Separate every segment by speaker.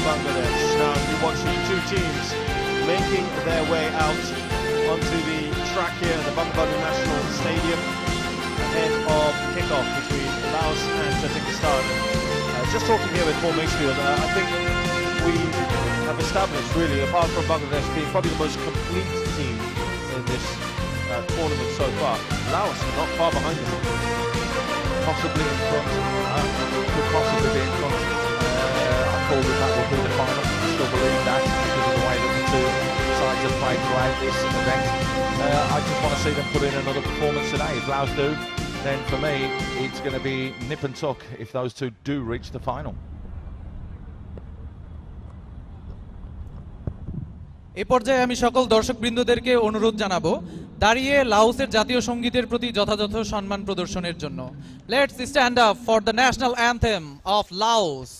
Speaker 1: Bangladesh. Now you're watching two teams making their way out onto the track here at the Bangamata National Stadium ahead of kickoff between Laos and Tajikistan. Just talking here with Paul Macefield, I think we have established, really, apart from Bangladesh being probably the most complete team in this tournament so far, Laos are not far behind them.
Speaker 2: Possibly in front, could possibly be in front. I call that will be the final. I still believe that because of the way that the two sides have played throughout this event. I just want to see them put in another performance today. If Laos do, then for me it's going to be nip and tuck if those two do reach the final.
Speaker 3: এই পর্যায়ে আমি সকল দর্শকবৃন্দদেরকে অনুরোধ জানাবো দাঁড়িয়ে লাওসের জাতীয় সঙ্গীতের প্রতি যথাযথ সম্মান প্রদর্শনের জন্য। Let's stand up for the national anthem of Laos.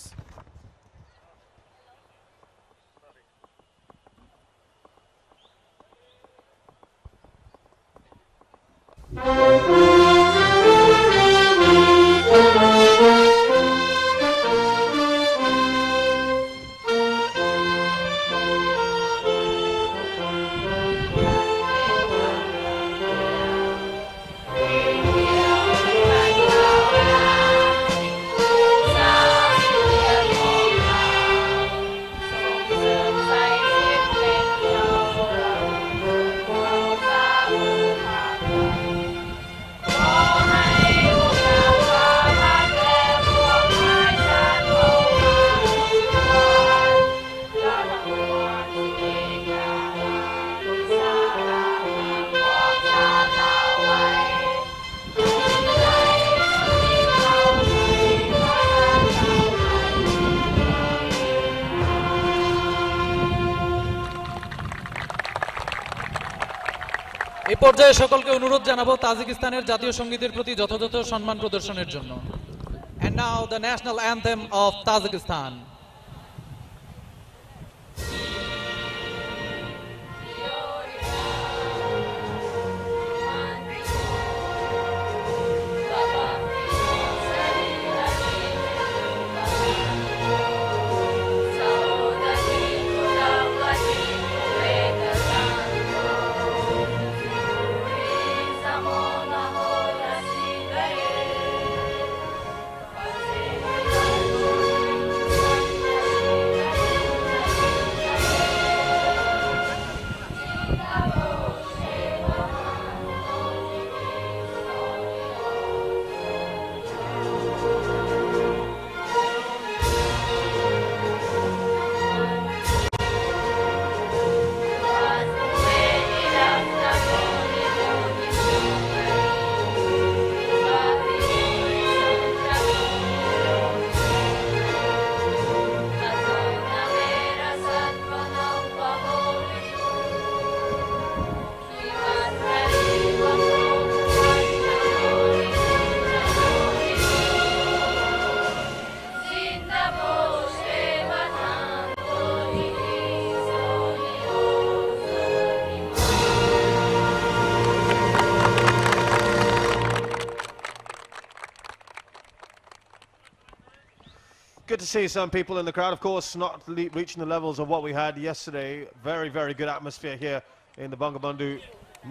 Speaker 3: এই পর্যায়ে সকলকে অনুরোধ জানাবো তাজিকিস্তানের জাতীয় সঙ্গীতের প্রতি যথাযথ সম্মান প্রদর্শনের জন্য। And now the national anthem of Tajikistan.
Speaker 1: Good to see some people in the crowd, of course, not reaching the levels of what we had yesterday. Very, very good atmosphere here in the Bangamata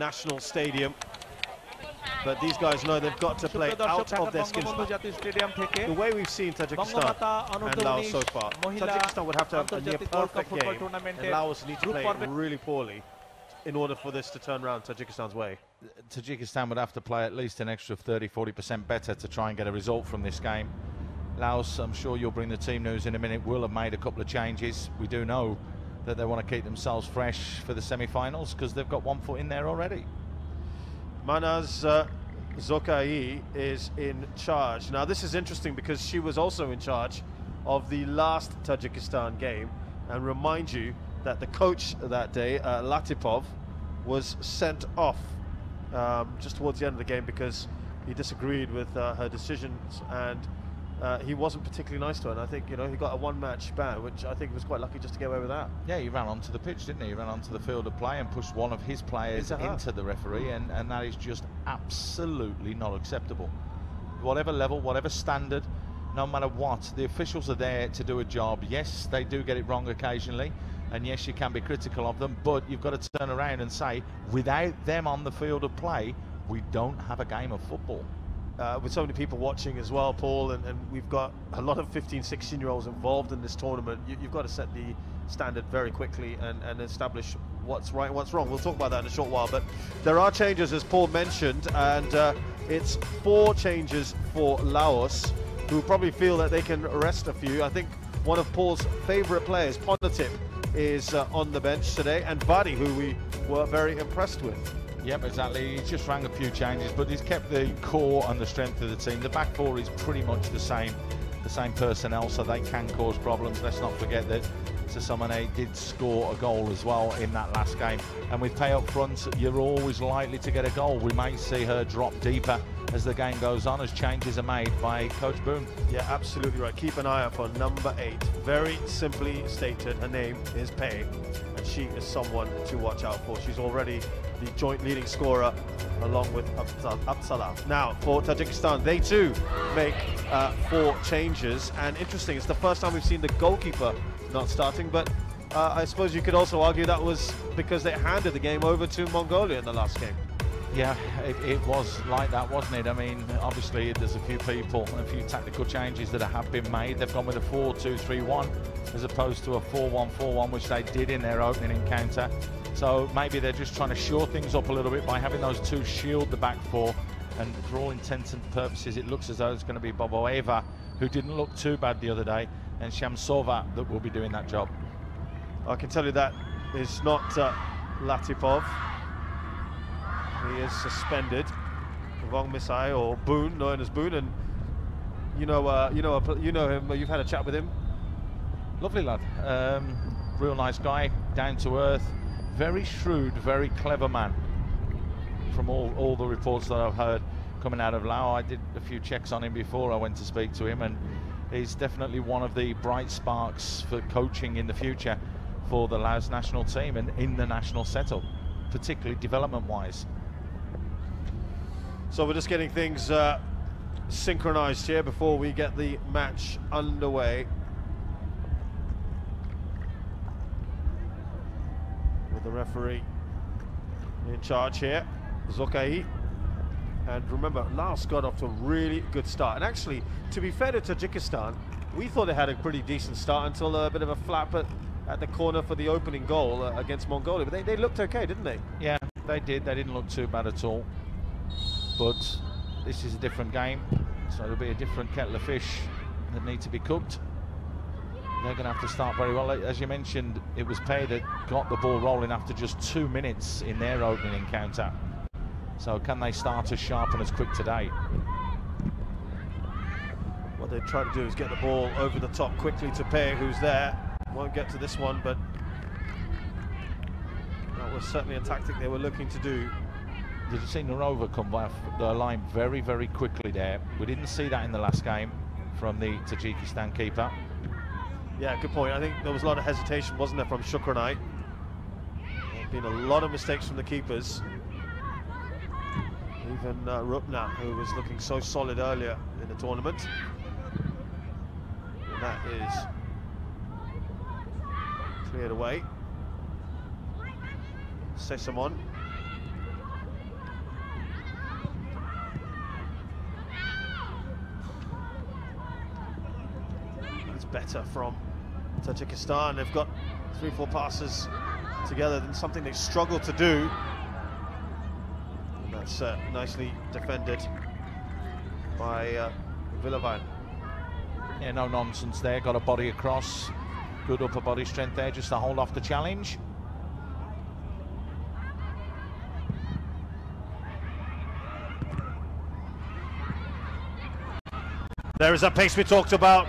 Speaker 1: National Stadium. But these guys know they've got to play out of their skins. The way we've seen Tajikistan and Laos so far, Tajikistan would have to have a near perfect game, and Laos need to play really poorly in order for this to turn around Tajikistan's way.
Speaker 2: Tajikistan would have to play at least an extra 30-40% better to try and get a result from this game. Laos, I'm sure you'll bring the team news in a minute, will have made a couple of changes. We do know that they want to keep themselves fresh for the semi-finals because they've got one foot in there already.
Speaker 1: Manaz Zokai is in charge. Now this is interesting because she was also in charge of the last Tajikistan game, and remind you that the coach that day, Latipov, was sent off just towards the end of the game because he disagreed with her decisions, and he wasn't particularly nice to her, and I think, you know, he got a one-match ban, which I think was quite lucky just to get away with that.
Speaker 2: Yeah, he ran onto the pitch, didn't he? He ran onto the field of play and pushed one of his players into the referee, and that is just absolutely not acceptable. Whatever level, whatever standard, no matter what, the officials are there to do a job. Yes, they do get it wrong occasionally, and yes, you can be critical of them, but you've got to turn around and say, without them on the field of play, we don't have a game of football.
Speaker 1: With so many people watching as well, Paul, and we've got a lot of 15, 16-year-olds involved in this tournament, you've got to set the standard very quickly and establish what's right and what's wrong. We'll talk about that in a short while, but there are changes, as Paul mentioned, and it's 4 changes for Laos, who probably feel that they can rest a few. I think one of Paul's favourite players, Ponatip, is on the bench today, and Vadi, who we were very impressed with.
Speaker 2: Yep, exactly. He's just rang a few changes, but he's kept the core and the strength of the team. The back 4 is pretty much the same personnel, so they can cause problems. Let's not forget that Sasamane did score a goal as well in that last game. And with Pei up front, you're always likely to get a goal. We may see her drop deeper as the game goes on, as changes are made by Coach Boone.
Speaker 1: Yeah, absolutely right. Keep an eye out for number 8. Very simply stated, her name is Pei, and she is someone to watch out for. She's already the joint leading scorer along with Absalah. Now, for Tajikistan, they too make 4 changes, and interesting, it's the first time we've seen the goalkeeper not starting, but I suppose you could also argue that was because they handed the game over to Mongolia in the last game.
Speaker 2: Yeah, it was like that, wasn't it? I mean, obviously there's a few people and a few tactical changes that have been made. They've gone with a 4-2-3-1 as opposed to a 4-1-4-1, which they did in their opening encounter. So maybe they're just trying to shore things up a little bit by having those 2 shield the back 4. And for all intents and purposes, it looks as though it's going to be Boboeva, who didn't look too bad the other day, and Shamsova that will be doing that job.
Speaker 1: I can tell you that is not Latipov. He is suspended. Vong Misai, or Boone, known as Boone, and you know him. You've had a chat with him.
Speaker 2: Lovely lad, real nice guy, down to earth, very shrewd, very clever man. From all the reports that I've heard coming out of Laos, I did a few checks on him before I went to speak to him, and he's definitely one of the bright sparks for coaching in the future for the Laos national team and in the national setup, particularly development-wise.
Speaker 1: So we're just getting things synchronized here before we get the match underway. With the referee in charge here, Zokai. And remember, Laos got off to a really good start. And actually, to be fair to Tajikistan, we thought they had a pretty decent start until a bit of a flap at the corner for the opening goal against Mongolia. But they looked okay, didn't they?
Speaker 2: Yeah, they did. They didn't look too bad at all. But this is a different game, so it'll be a different kettle of fish that need to be cooked. They're going to have to start very well. As you mentioned, it was Pei that got the ball rolling after just 2 minutes in their opening encounter. So can they start as sharp and as quick today?
Speaker 1: What they try to do is get the ball over the top quickly to Pei, who's there. Won't get to this one, but that was certainly a tactic they were looking to do.
Speaker 2: Did you see Narova come by the line very, very quickly there? We didn't see that in the last game from the Tajikistan keeper.
Speaker 1: Yeah, good point. I think there was a lot of hesitation, wasn't there, from Shukranai? There's been a lot of mistakes from the keepers. Even Rupna, who was looking so solid earlier in the tournament. And that is cleared away. Sesamon. That's better from Tajikistan. They've got 3-4 passes together, than something they struggle to do. And that's nicely defended by Villavan.
Speaker 2: Yeah, no nonsense there. Got a body across. Good upper body strength there, just to hold off the challenge.
Speaker 1: There is that pace we talked about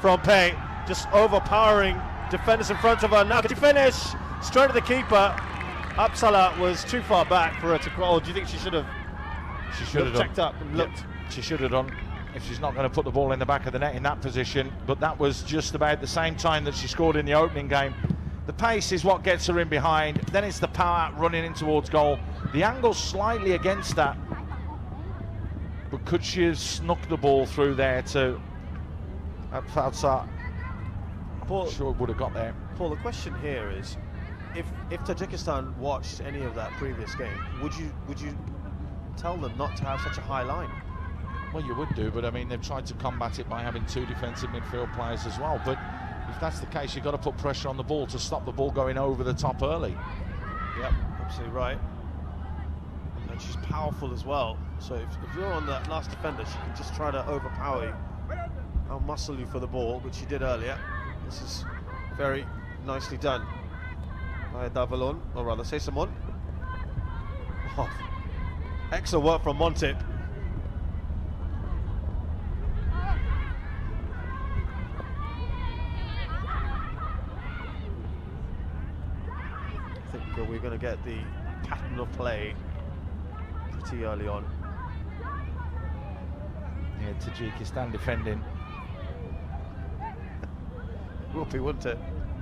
Speaker 1: from Pei, just overpowering defenders in front of her. Now can she finish? Straight to the keeper. Absalah was too far back for her to crawl. Do you think she should have?
Speaker 2: She should have
Speaker 1: checked up and looked.
Speaker 2: Yep, she should have done. If she's not going to put the ball in the back of the net in that position, but that was just about the same time that she scored in the opening game. The pace is what gets her in behind, then it's the power running in towards goal. The angle slightly against that, but could she have snuck the ball through there to At Falsa,
Speaker 1: Paul,
Speaker 2: I'm sure it would have got there.
Speaker 1: Paul, the question here is, if Tajikistan watched any of that previous game, would you tell them not to have such a high line?
Speaker 2: Well, you would do, but I mean, they've tried to combat it by having 2 defensive midfield players as well. But if that's the case, you've got to put pressure on the ball to stop the ball going over the top early.
Speaker 1: Yep, absolutely right. And she's powerful as well. So if you're on that last defender, she can just try to overpower you, out-muscle you for the ball, which she did earlier. This is very nicely done by Davalon, or rather, Sesamon. Oh, excellent work from Montip. I think we're going to get the pattern of play pretty early on.
Speaker 2: Yeah, Tajikistan defending.
Speaker 1: Would be, wouldn't it?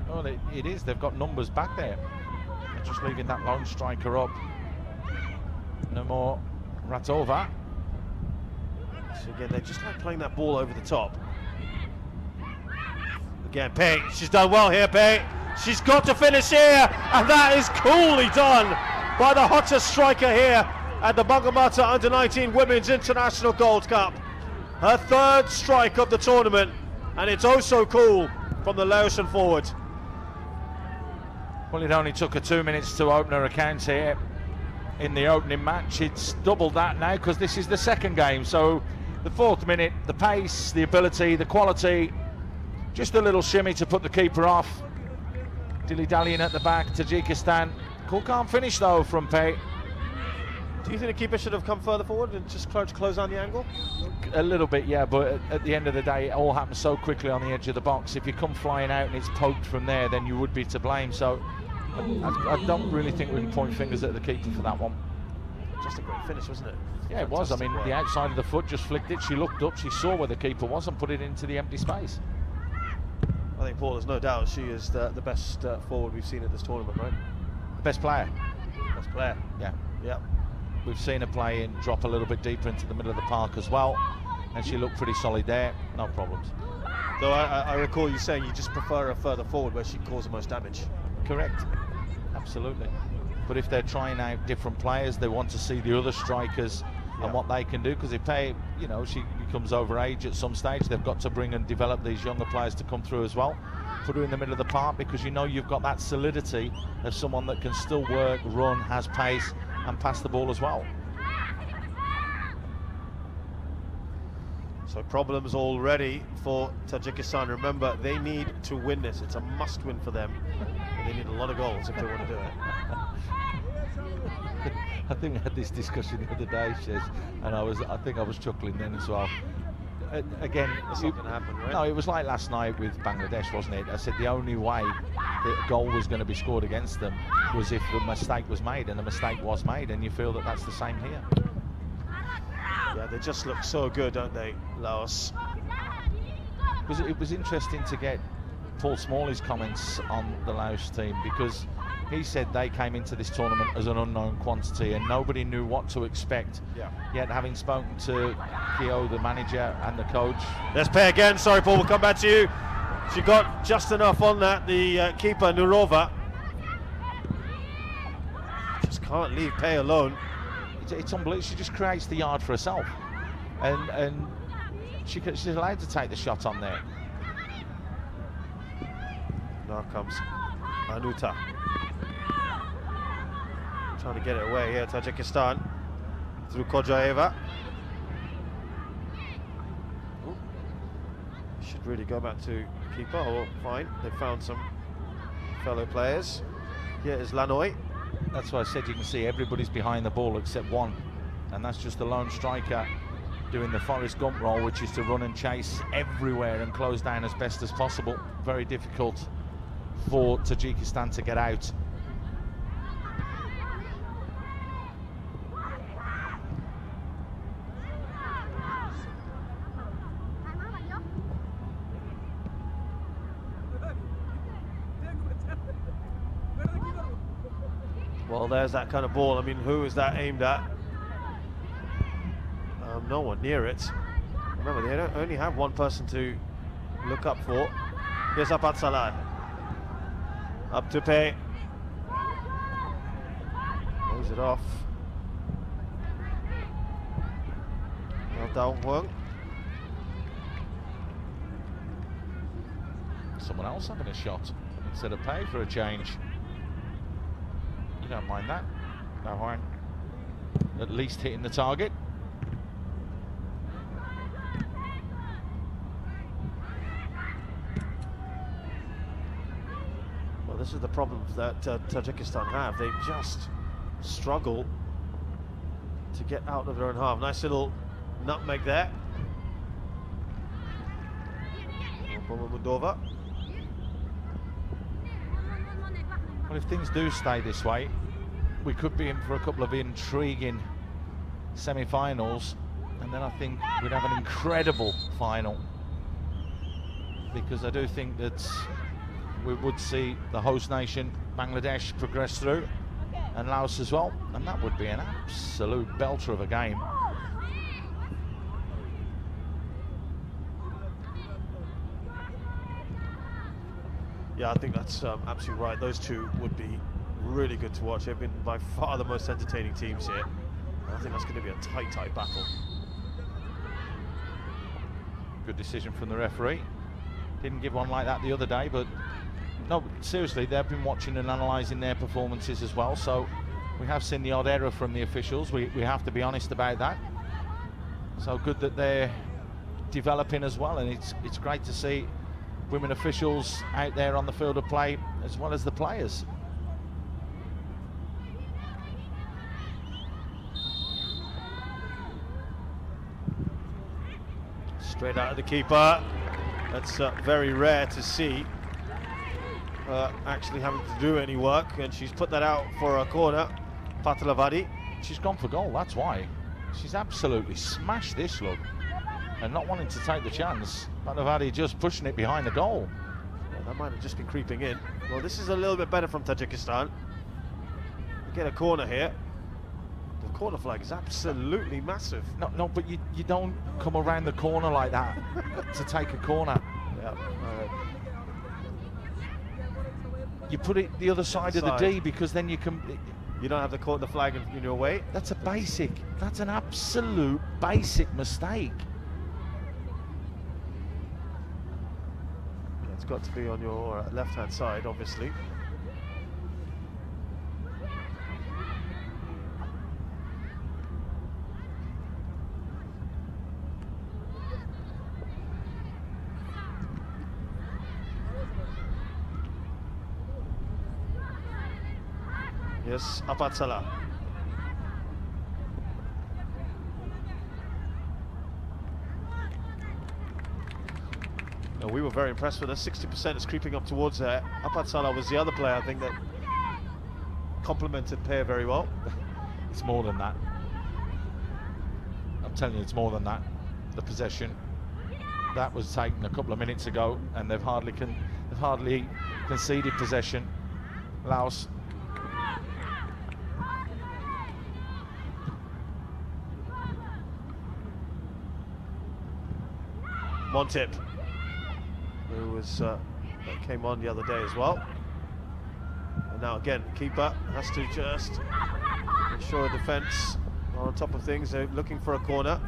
Speaker 2: Well, it is. They've got numbers back there. They're just leaving that lone striker up. No more Ratova.
Speaker 1: So again, they just like playing that ball over the top. Again, Pei, she's done well here, Pei. She's got to finish here, and that is coolly done by the hottest striker here at the Bangamata U19 Women's International Gold Cup. Her 3rd strike of the tournament, and it's oh so cool from the Laotian forward.
Speaker 2: Well, it only took her 2 minutes to open her account here in the opening match. It's doubled that now because this is the 2nd game. So the 4th minute, the pace, the ability, the quality, just a little shimmy to put the keeper off. Dilly-dallying at the back, Tajikistan. Cool, calm finish though from Pei.
Speaker 1: Do you think the keeper should have come further forward and just close down the angle?
Speaker 2: A little bit, yeah, but at the end of the day, it all happens so quickly on the edge of the box. If you come flying out and it's poked from there, then you would be to blame. So I don't really think we can point fingers at the keeper for that one.
Speaker 1: Just a great finish, wasn't it?
Speaker 2: Yeah, it was. I mean, the outside of the foot just flicked it. She looked up, she saw where the keeper was and put it into the empty space.
Speaker 1: I think, Paul, there's no doubt she is the best forward we've seen at this tournament, right?
Speaker 2: The best player.
Speaker 1: Best player.
Speaker 2: Yeah.
Speaker 1: Yeah.
Speaker 2: We've seen her play and drop a little bit deeper into the middle of the park as well, and she looked pretty solid there. No problems.
Speaker 1: Though I recall you saying you just prefer her further forward where she causes the most damage.
Speaker 2: Correct. Absolutely. But if they're trying out different players, they want to see the other strikers and what they can do, because if Pei, you know, she becomes over age at some stage, they've got to bring and develop these younger players to come through as well. Put her in the middle of the park, because you know you've got that solidity of someone that can still work, run, has pace and pass the ball as well.
Speaker 1: So problems already for Tajikistan. Remember, they need to win this. It's a must win for them. And they need a lot of goals if they want to do it.
Speaker 2: I think we had this discussion the other day, Shiz, and I think I was chuckling then as well. Again,
Speaker 1: it's not going to happen, right?
Speaker 2: No, it was like last night with Bangladesh, wasn't it? I said the only way that a goal was going to be scored against them was if the mistake was made, and the mistake was made, and you feel that that's the same here.
Speaker 1: Yeah, they just look so good, don't they, Laos?
Speaker 2: It was interesting to get Paul Smalley's comments on the Laos team, because he said they came into this tournament as an unknown quantity and nobody knew what to expect.
Speaker 1: Yeah.
Speaker 2: Yet, having spoken to Kyo, the manager, and the coach.
Speaker 1: Let's Pei again. Sorry, Paul, we'll come back to you. She got just enough on that, the keeper, Nurova. Just can't leave Pei alone.
Speaker 2: It's unbelievable. She just creates the yard for herself. And she's allowed to take the shot on there.
Speaker 1: Now comes Anuta. Trying to get it away here, Tajikistan. Through Kojaeva. Should really go back to keeper. Oh, fine. They found some fellow players. Here is Lanoi.
Speaker 2: That's why I said you can see everybody's behind the ball except one. And that's just the lone striker doing the Forrest Gump role, which is to run and chase everywhere and close down as best as possible. Very difficult for Tajikistan to get out.
Speaker 1: Well, there's that kind of ball. I mean, who is that aimed at? No one near it. Remember, they don't only have one person to look up for. Here's Apat Salah. Up to pay. Close it off. Now down one.
Speaker 2: Someone else having a shot instead of pay for a change. You don't mind that? No harm. At least hitting the target.
Speaker 1: Well, this is the problem that Tajikistan have. They just struggle to get out of their own half. Nice little nutmeg there. Moldova.
Speaker 2: Well, if things do stay this way, we could be in for a couple of intriguing semi-finals, and then I think we'd have an incredible final, because I do think that we would see the host nation, Bangladesh, progress through, and Laos as well, and that would be an absolute belter of a game.
Speaker 1: Yeah, I think that's absolutely right. Those two would be really good to watch. They've been by far the most entertaining teams here. And I think that's going to be a tight battle.
Speaker 2: Good decision from the referee. Didn't give one like that the other day, but no, seriously, they've been watching and analysing their performances as well, so we have seen the odd error from the officials. We have to be honest about that. So good that they're developing as well, and it's great to see women officials out there on the field of play as well as the players.
Speaker 1: Straight out of the keeper. That's very rare to see actually having to do any work, and she's put that out for a corner. Patalavadi.
Speaker 2: She's gone for goal, that's why. She's absolutely smashed this, look, and not wanting to take the chance. Patalavadi just pushing it behind the goal.
Speaker 1: Yeah, that might have just been creeping in. Well, this is a little bit better from Tajikistan. We get a corner here. The corner flag is absolutely massive.
Speaker 2: No, but you don't come around the corner like that to take a corner.
Speaker 1: Yeah.
Speaker 2: You put it the other side of the D, because then you can...
Speaker 1: You don't have the flag in your way.
Speaker 2: That's an absolute basic mistake.
Speaker 1: Yeah, it's got to be on your left-hand side, obviously. Yes, Apat Salah. No, we were very impressed with her. 60% is creeping up towards her. Apat Salah was the other player, I think, that complemented Pear very well.
Speaker 2: It's more than that. I'm telling you, it's more than that. The possession that was taken a couple of minutes ago, and they've hardly conceded possession. Laos.
Speaker 1: Montip, who was came on the other day as well. And now again, keeper has to just ensure defence on top of things. They're looking for a corner.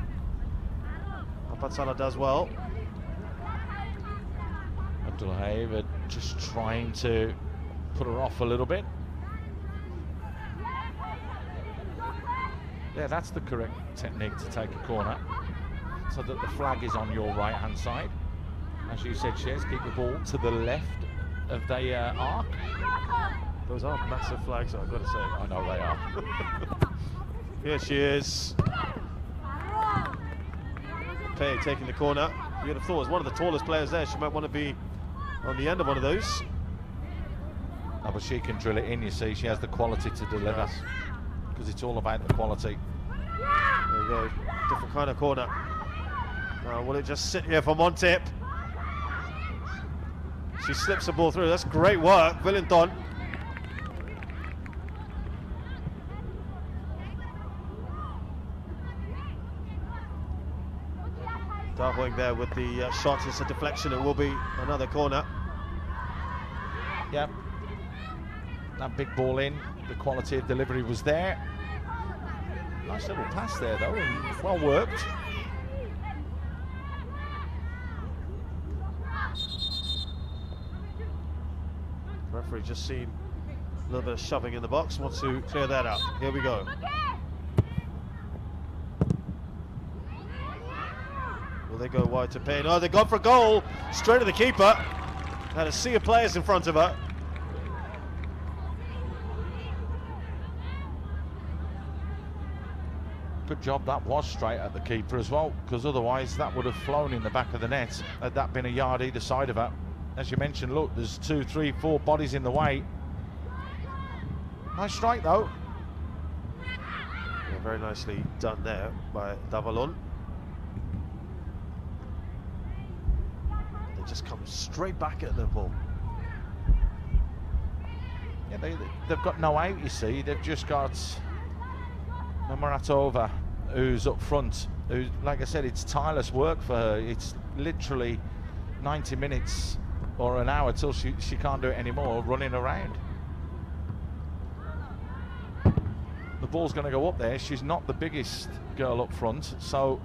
Speaker 1: Apat Salah does well.
Speaker 2: Abdullah just trying to put her off a little bit. Yeah, that's the correct technique to take a corner, so that the flag is on your right hand side. As you said, Shez, keep the ball to the left of the arc.
Speaker 1: Those are massive flags, I've got to say.
Speaker 2: I know they are.
Speaker 1: Here she is. Pei taking the corner. You'd have thought as one of the tallest players there, she might want to be on the end of one of those.
Speaker 2: No, but she can drill it in, you see. She has the quality to deliver, because it's all about the quality.
Speaker 1: There you go, different kind of corner. Now, will it just sit here for Montip? She slips the ball through. That's great work, Villinton. Dahuing there with the shot. It's a deflection. It will be another corner.
Speaker 2: Yep. That big ball in. The quality of delivery was there. Nice little pass there, though, and well worked.
Speaker 1: Referee just seen a little bit of shoving in the box. Wants to clear that out. Here we go. Will they go wide to Payne? Oh, they gone for a goal. Straight to the keeper. Had a sea of players in front of her.
Speaker 2: Good job that was straight at the keeper as well, because otherwise that would have flown in the back of the net had that been a yard either side of her. As you mentioned, look, there's 2, 3, 4 bodies in the way. Nice strike though.
Speaker 1: Yeah, very nicely done there by Davalon. They just come straight back at the ball.
Speaker 2: Yeah, they've got no out, you see. They've just got Maratova, who's up front, who, like I said, it's tireless work for her. It's literally 90 minutes or an hour till she can't do it anymore, running around. The ball's going to go up there. She's not the biggest girl up front, so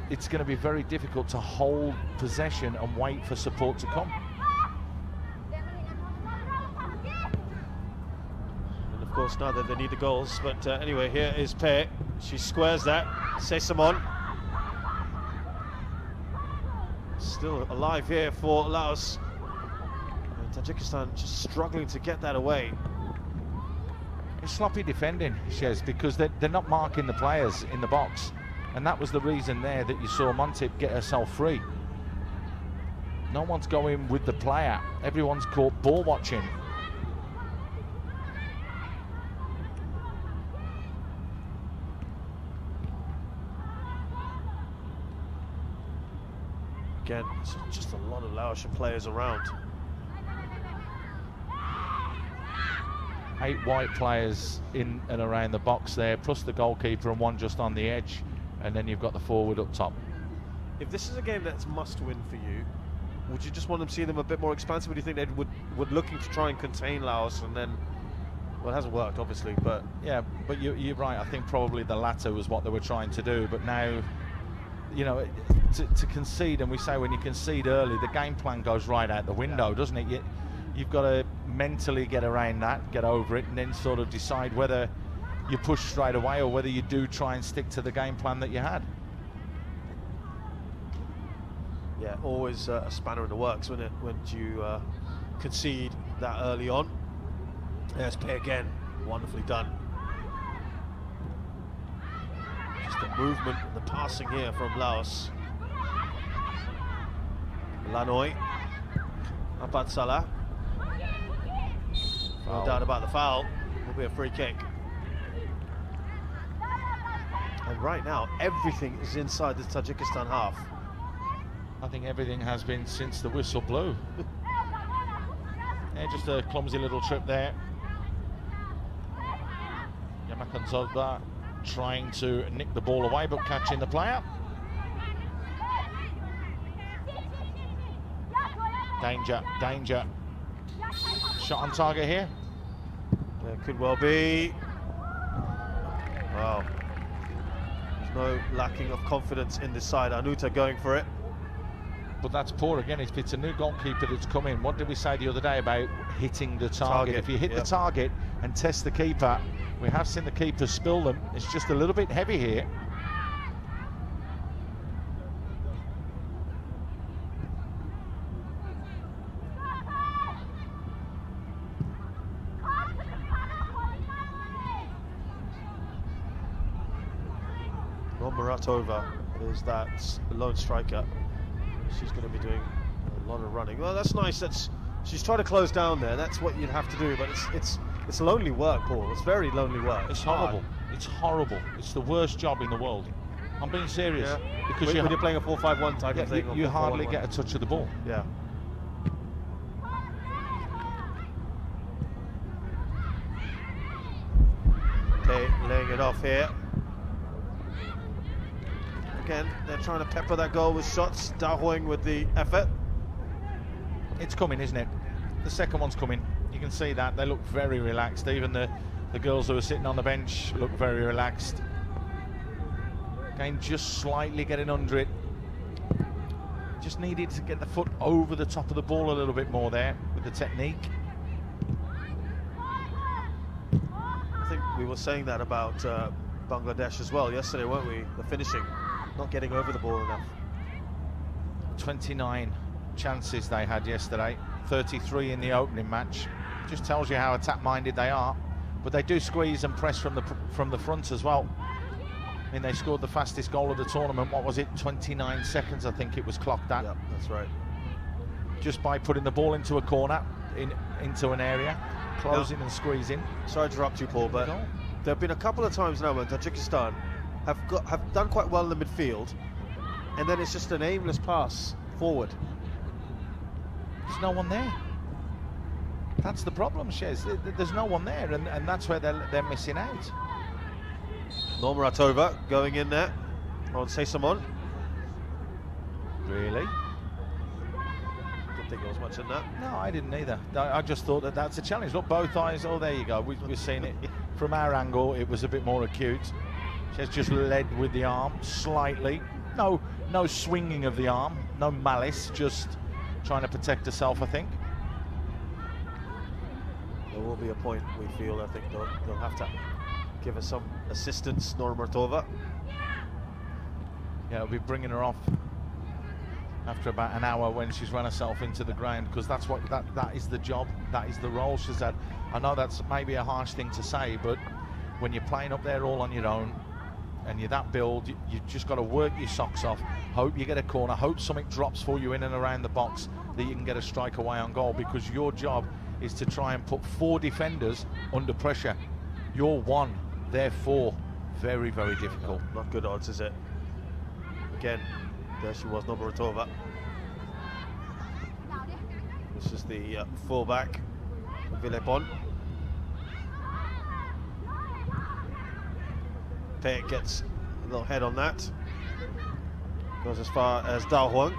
Speaker 2: it's going to be very difficult to hold possession and wait for support to come.
Speaker 1: Of course, now that they need the goals, but anyway, here is Pei. She squares that. Sesamon still alive here for Laos. And Tajikistan just struggling to get that away.
Speaker 2: It's sloppy defending, Shez, because they're not marking the players in the box, and that was the reason there that you saw Montip get herself free. No one's going with the player. Everyone's caught ball watching.
Speaker 1: Again, it's just a lot of Laotian players around.
Speaker 2: 8 white players in and around the box there, plus the goalkeeper and one just on the edge, and then you've got the forward up top.
Speaker 1: If this is a game that's must win for you, would you just want to see them a bit more expansive? Or do you think they would looking to try and contain Laos, and then, well, it hasn't worked obviously, but
Speaker 2: yeah, but you're right. I think probably the latter was what they were trying to do, but now, you know, to concede, and we say when you concede early, the game plan goes right out the window, doesn't it? You've got to mentally get around that, get over it, and then sort of decide whether you push straight away or whether you do try and stick to the game plan that you had.
Speaker 1: Yeah, always a spanner in the works when you concede that early on. There's Pei again, wonderfully done. Just the movement and the passing here from Laos. Lanoi, Apat Salah. No doubt about the foul. Will be a free kick. And right now, everything is inside the Tajikistan half.
Speaker 2: I think everything has been since the whistle blew. Yeah, just a clumsy little trip there. Yamakanzoba trying to nick the ball away, but catching the player. Danger, danger. Shot on target here.
Speaker 1: There could well be. Wow. There's no lacking of confidence in this side. Anuta going for it.
Speaker 2: But that's poor again. If it's a new goalkeeper that's come in, what did we say the other day about hitting the target? If you hit the target and test the keeper, we have seen the keeper spill them. It's just a little bit heavy here.
Speaker 1: Maratova is that lone striker. She's going to be doing a lot of running. Well, that's nice. She's trying to close down there. That's what you'd have to do. But it's lonely work, Paul. It's very lonely work.
Speaker 2: It's horrible. It's horrible. It's the worst job in the world. I'm being serious.
Speaker 1: Yeah.
Speaker 2: Because
Speaker 1: when you're playing a 4-5-1 type of thing.
Speaker 2: You hardly get a touch of the ball.
Speaker 1: Yeah. Pei laying it off here. Again, they're trying to pepper that goal with shots. Da Huang with the effort.
Speaker 2: It's coming, isn't it? The second one's coming. You can see that. They look very relaxed. Even the girls who are sitting on the bench look very relaxed. Again, just slightly getting under it. Just needed to get the foot over the top of the ball a little bit more there with the technique.
Speaker 1: I think we were saying that about Bangladesh as well yesterday, weren't we? The finishing, not getting over the ball enough.
Speaker 2: 29 chances they had yesterday, 33 in the opening match. Just tells you how attack-minded they are. But they do squeeze and press from the front as well. I mean, they scored the fastest goal of the tournament. What was it? 29 seconds, I think it was clocked at.
Speaker 1: Yep, that's right.
Speaker 2: Just by putting the ball into a corner, into an area, closing and squeezing.
Speaker 1: Sorry to interrupt you, Paul, but there have been a couple of times now when Tajikistan have done quite well in the midfield, and then it's just an aimless pass forward.
Speaker 2: There's no one there. That's the problem, Shez. There's no one there, and that's where they're missing out.
Speaker 1: Normuratova going in there on Sesamon.
Speaker 2: Really?
Speaker 1: Didn't think there was much in that.
Speaker 2: No, I didn't either. I just thought that's a challenge. Look, both eyes. Oh, there you go. We've seen it. From our angle, it was a bit more acute. She's just led with the arm slightly. No swinging of the arm. No malice. Just trying to protect herself, I think.
Speaker 1: There will be a point, we feel. I think they'll have to give us some assistance, Normuratova.
Speaker 2: Yeah, it'll be bringing her off after about an hour when she's run herself into the ground, because that is the job, that is the role she's had. I know that's maybe a harsh thing to say, but when you're playing up there all on your own and you're that build, you just got to work your socks off, hope you get a corner, hope something drops for you in and around the box that you can get a strike away on goal, because your job is to try and put 4 defenders under pressure. You're 1, they're 4. Very, very difficult.
Speaker 1: Not good odds, is it? Again, there she was, Normuratova. This is the fullback, Villepon. Pei gets a little head on that. Goes as far as Da Huang.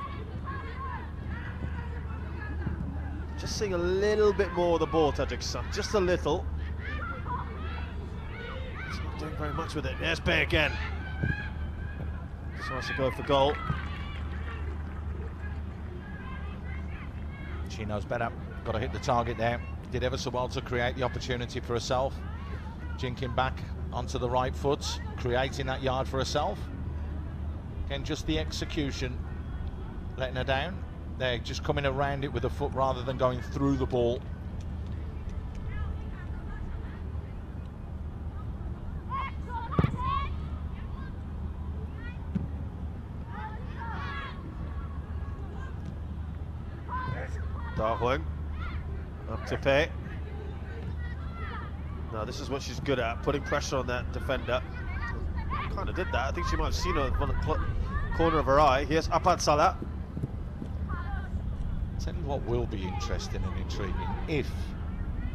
Speaker 1: Just seeing a little bit more of the ball, Tajikistan, just a little. It's not doing very much with it. There's Pei again. Just wants to go for goal.
Speaker 2: She knows better. Got to hit the target there. Did ever so well to create the opportunity for herself. Jinking back onto the right foot, creating that yard for herself. Again, just the execution, letting her down. They're just coming around it with a foot rather than going through the ball.
Speaker 1: Da Huang up to Pei. Now this is what she's good at, putting pressure on that defender. Kind of did that. I think she might have seen it on the corner of her eye. Here's Apat Salah.
Speaker 2: Tell you what will be interesting and intriguing if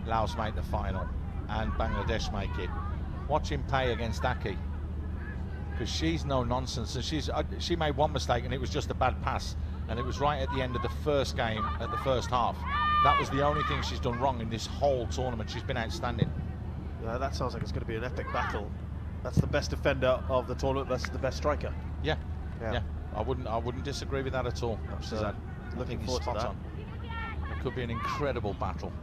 Speaker 2: Laos make the final and Bangladesh make it. Watching Pei against Aki, because she's no nonsense, and she made one mistake and it was just a bad pass, and it was right at the end of the first game, at the first half. That was the only thing she's done wrong in this whole tournament. She's been outstanding.
Speaker 1: Yeah, that sounds like it's going to be an epic battle. That's the best defender of the tournament. That's the best striker.
Speaker 2: Yeah. I wouldn't disagree with that at all.
Speaker 1: Looking forward to that.
Speaker 2: It could be an incredible battle.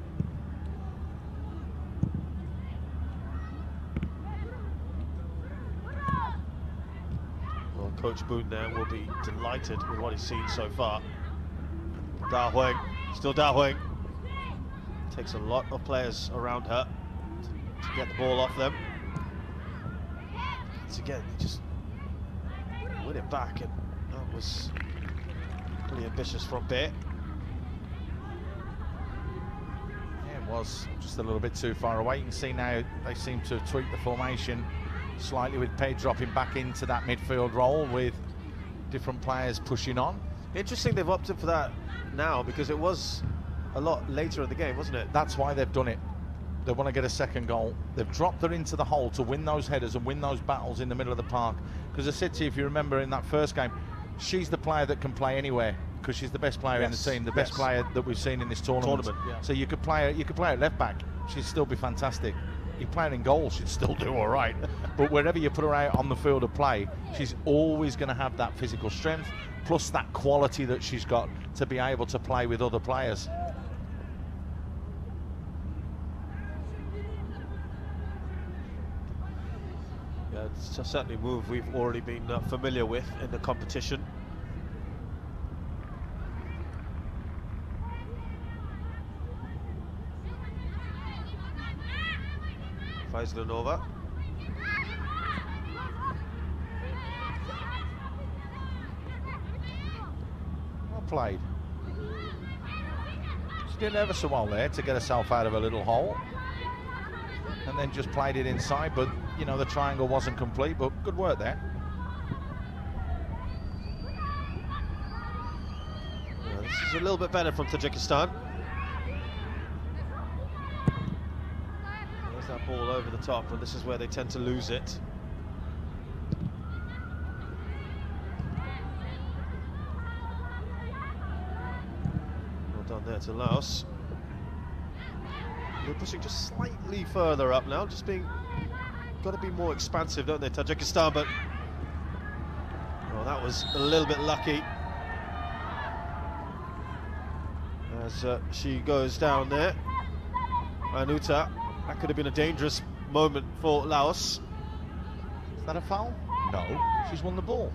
Speaker 1: Well, Coach Boone there will be delighted with what he's seen so far. Da Huang, still Da Huang. Takes a lot of players around her to get the ball off them. Once again, they just win it back, and that was pretty ambitious from Pei.
Speaker 2: Yeah, it was just a little bit too far away. You can see now they seem to have tweaked the formation slightly, with Pei dropping back into that midfield role with different players pushing on.
Speaker 1: Interesting they've opted for that now, because it was a lot later in the game, wasn't it?
Speaker 2: That's why they've done it. They want to get a second goal. They've dropped her into the hole to win those headers and win those battles in the middle of the park. Because I said to you, if you remember in that first game, she's the player that can play anywhere because she's the best player in the team, the best player that we've seen in this tournament. So you could play her at left back, she'd still be fantastic. You play her in goal, she'd still do all right. But wherever you put her out on the field of play, she's always going to have that physical strength, plus that quality that she's got to be able to play with other players.
Speaker 1: Yeah, it's certainly a move we've already been familiar with in the competition. Faislanova.
Speaker 2: Well played. She did ever so well there to get herself out of a little hole. And then just played it inside, but you know, the triangle wasn't complete, but good work there.
Speaker 1: Yeah, this is a little bit better from Tajikistan. There's that ball over the top, and this is where they tend to lose it. Well done there to Laos. They're pushing just slightly further up now, just being... Got to be more expansive, don't they, Tajikistan? But well, that was a little bit lucky as she goes down there. Anuta, that could have been a dangerous moment for Laos.
Speaker 2: Is that a foul? No, she's won the ball.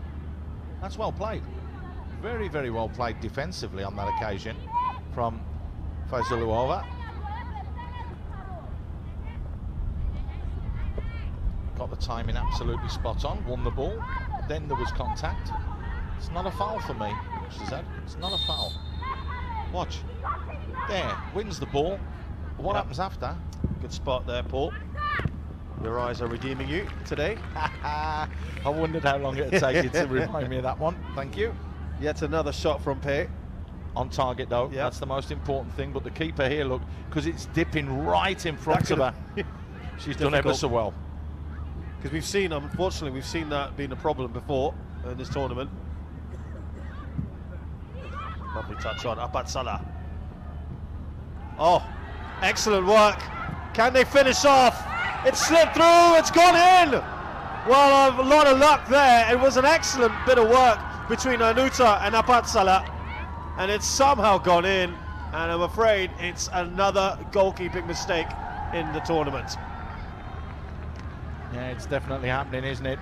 Speaker 2: That's well played. Very, very well played defensively on that occasion from Faislanova. Got the timing absolutely spot on, won the ball, then there was contact. It's not a foul for me, she said. It's not a foul. Watch. There, wins the ball. What happens after?
Speaker 1: Good spot there, Paul. Your eyes are redeeming you today.
Speaker 2: I wondered how long it would take you to remind me of that one. Thank you.
Speaker 1: Yet another shot from Pei.
Speaker 2: On target though, that's the most important thing. But the keeper here, look, because it's dipping right in front of her. She's done ever so well.
Speaker 1: Because we've seen, unfortunately, we've seen that being a problem before in this tournament. Lovely touch on Apat Salah. Oh, excellent work. Can they finish off? It slipped through, it's gone in. Well, a lot of luck there. It was an excellent bit of work between Anuta and Apat Salah. And it's somehow gone in. And I'm afraid it's another goalkeeping mistake in the tournament.
Speaker 2: Yeah, it's definitely happening, isn't it?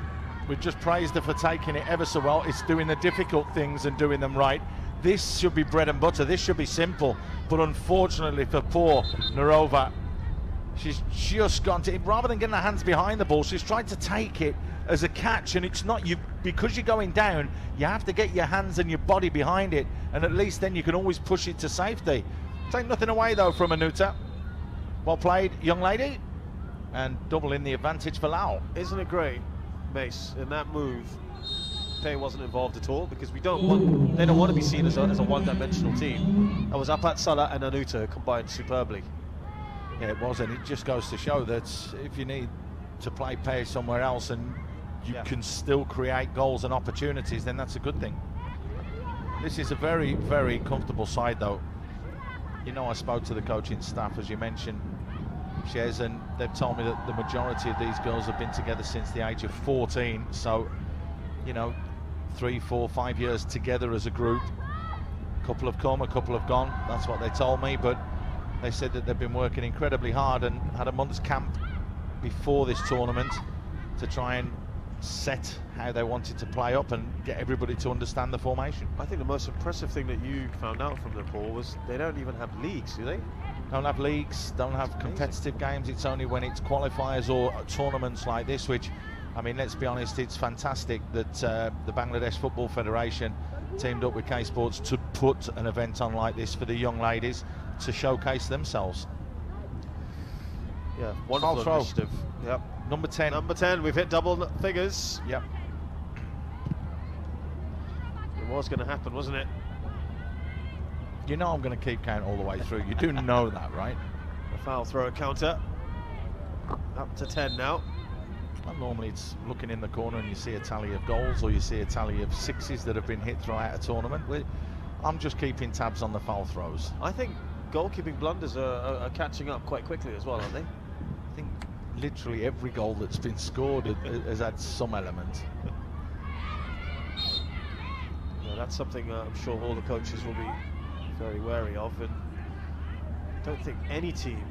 Speaker 2: We've just praised her for taking it ever so well. It's doing the difficult things and doing them right. This should be bread and butter. This should be simple. But unfortunately for poor Narova, she's just gone to it. Rather than getting her hands behind the ball, she's tried to take it as a catch. And it's not you, because you're going down, you have to get your hands and your body behind it. And at least then you can always push it to safety. Take nothing away, though, from Anuta. Well played, young lady. And double in the advantage for Laos.
Speaker 1: Isn't it great, Mace, in that move? Pei wasn't involved at all because they don't want to be seen as a one-dimensional team. That was Apat Salah and Anuta combined superbly.
Speaker 2: Yeah, it was, and it just goes to show that if you need to play Pei somewhere else and you can still create goals and opportunities, then that's a good thing. This is a very, very comfortable side, though. You know, I spoke to the coaching staff, as you mentioned, Shez, and they've told me that the majority of these girls have been together since the age of 14. So, you know, 3, 4, 5 years together as a group. A couple have come, a couple have gone. That's what they told me, but they said that they've been working incredibly hard and had a month's camp before this tournament to try and set how they wanted to play up and get everybody to understand the formation.
Speaker 1: I think the most impressive thing that you found out from them, Paul, was they don't even have leagues, do they?
Speaker 2: Don't have leagues, don't have competitive games. It's only when it's qualifiers or tournaments like this, which, I mean, let's be honest, it's fantastic that the Bangladesh Football Federation teamed up with K-Sports to put an event on like this for the young ladies to showcase themselves.
Speaker 1: Yeah, wonderful initiative. Yep.
Speaker 2: Number 10.
Speaker 1: Number 10, we've hit double figures.
Speaker 2: Yep.
Speaker 1: It was going to happen, wasn't it?
Speaker 2: You know I'm going to keep count all the way through. You do know that, right?
Speaker 1: A foul throw, counter. Up to 10 now.
Speaker 2: Well, normally it's looking in the corner and you see a tally of goals or you see a tally of sixes that have been hit throughout a tournament. I'm just keeping tabs on the foul throws.
Speaker 1: I think goalkeeping blunders are catching up quite quickly as well, aren't they?
Speaker 2: I think literally every goal that's been scored has had some element.
Speaker 1: Yeah, that's something I'm sure all the coaches will be very wary of, and I don't think any team,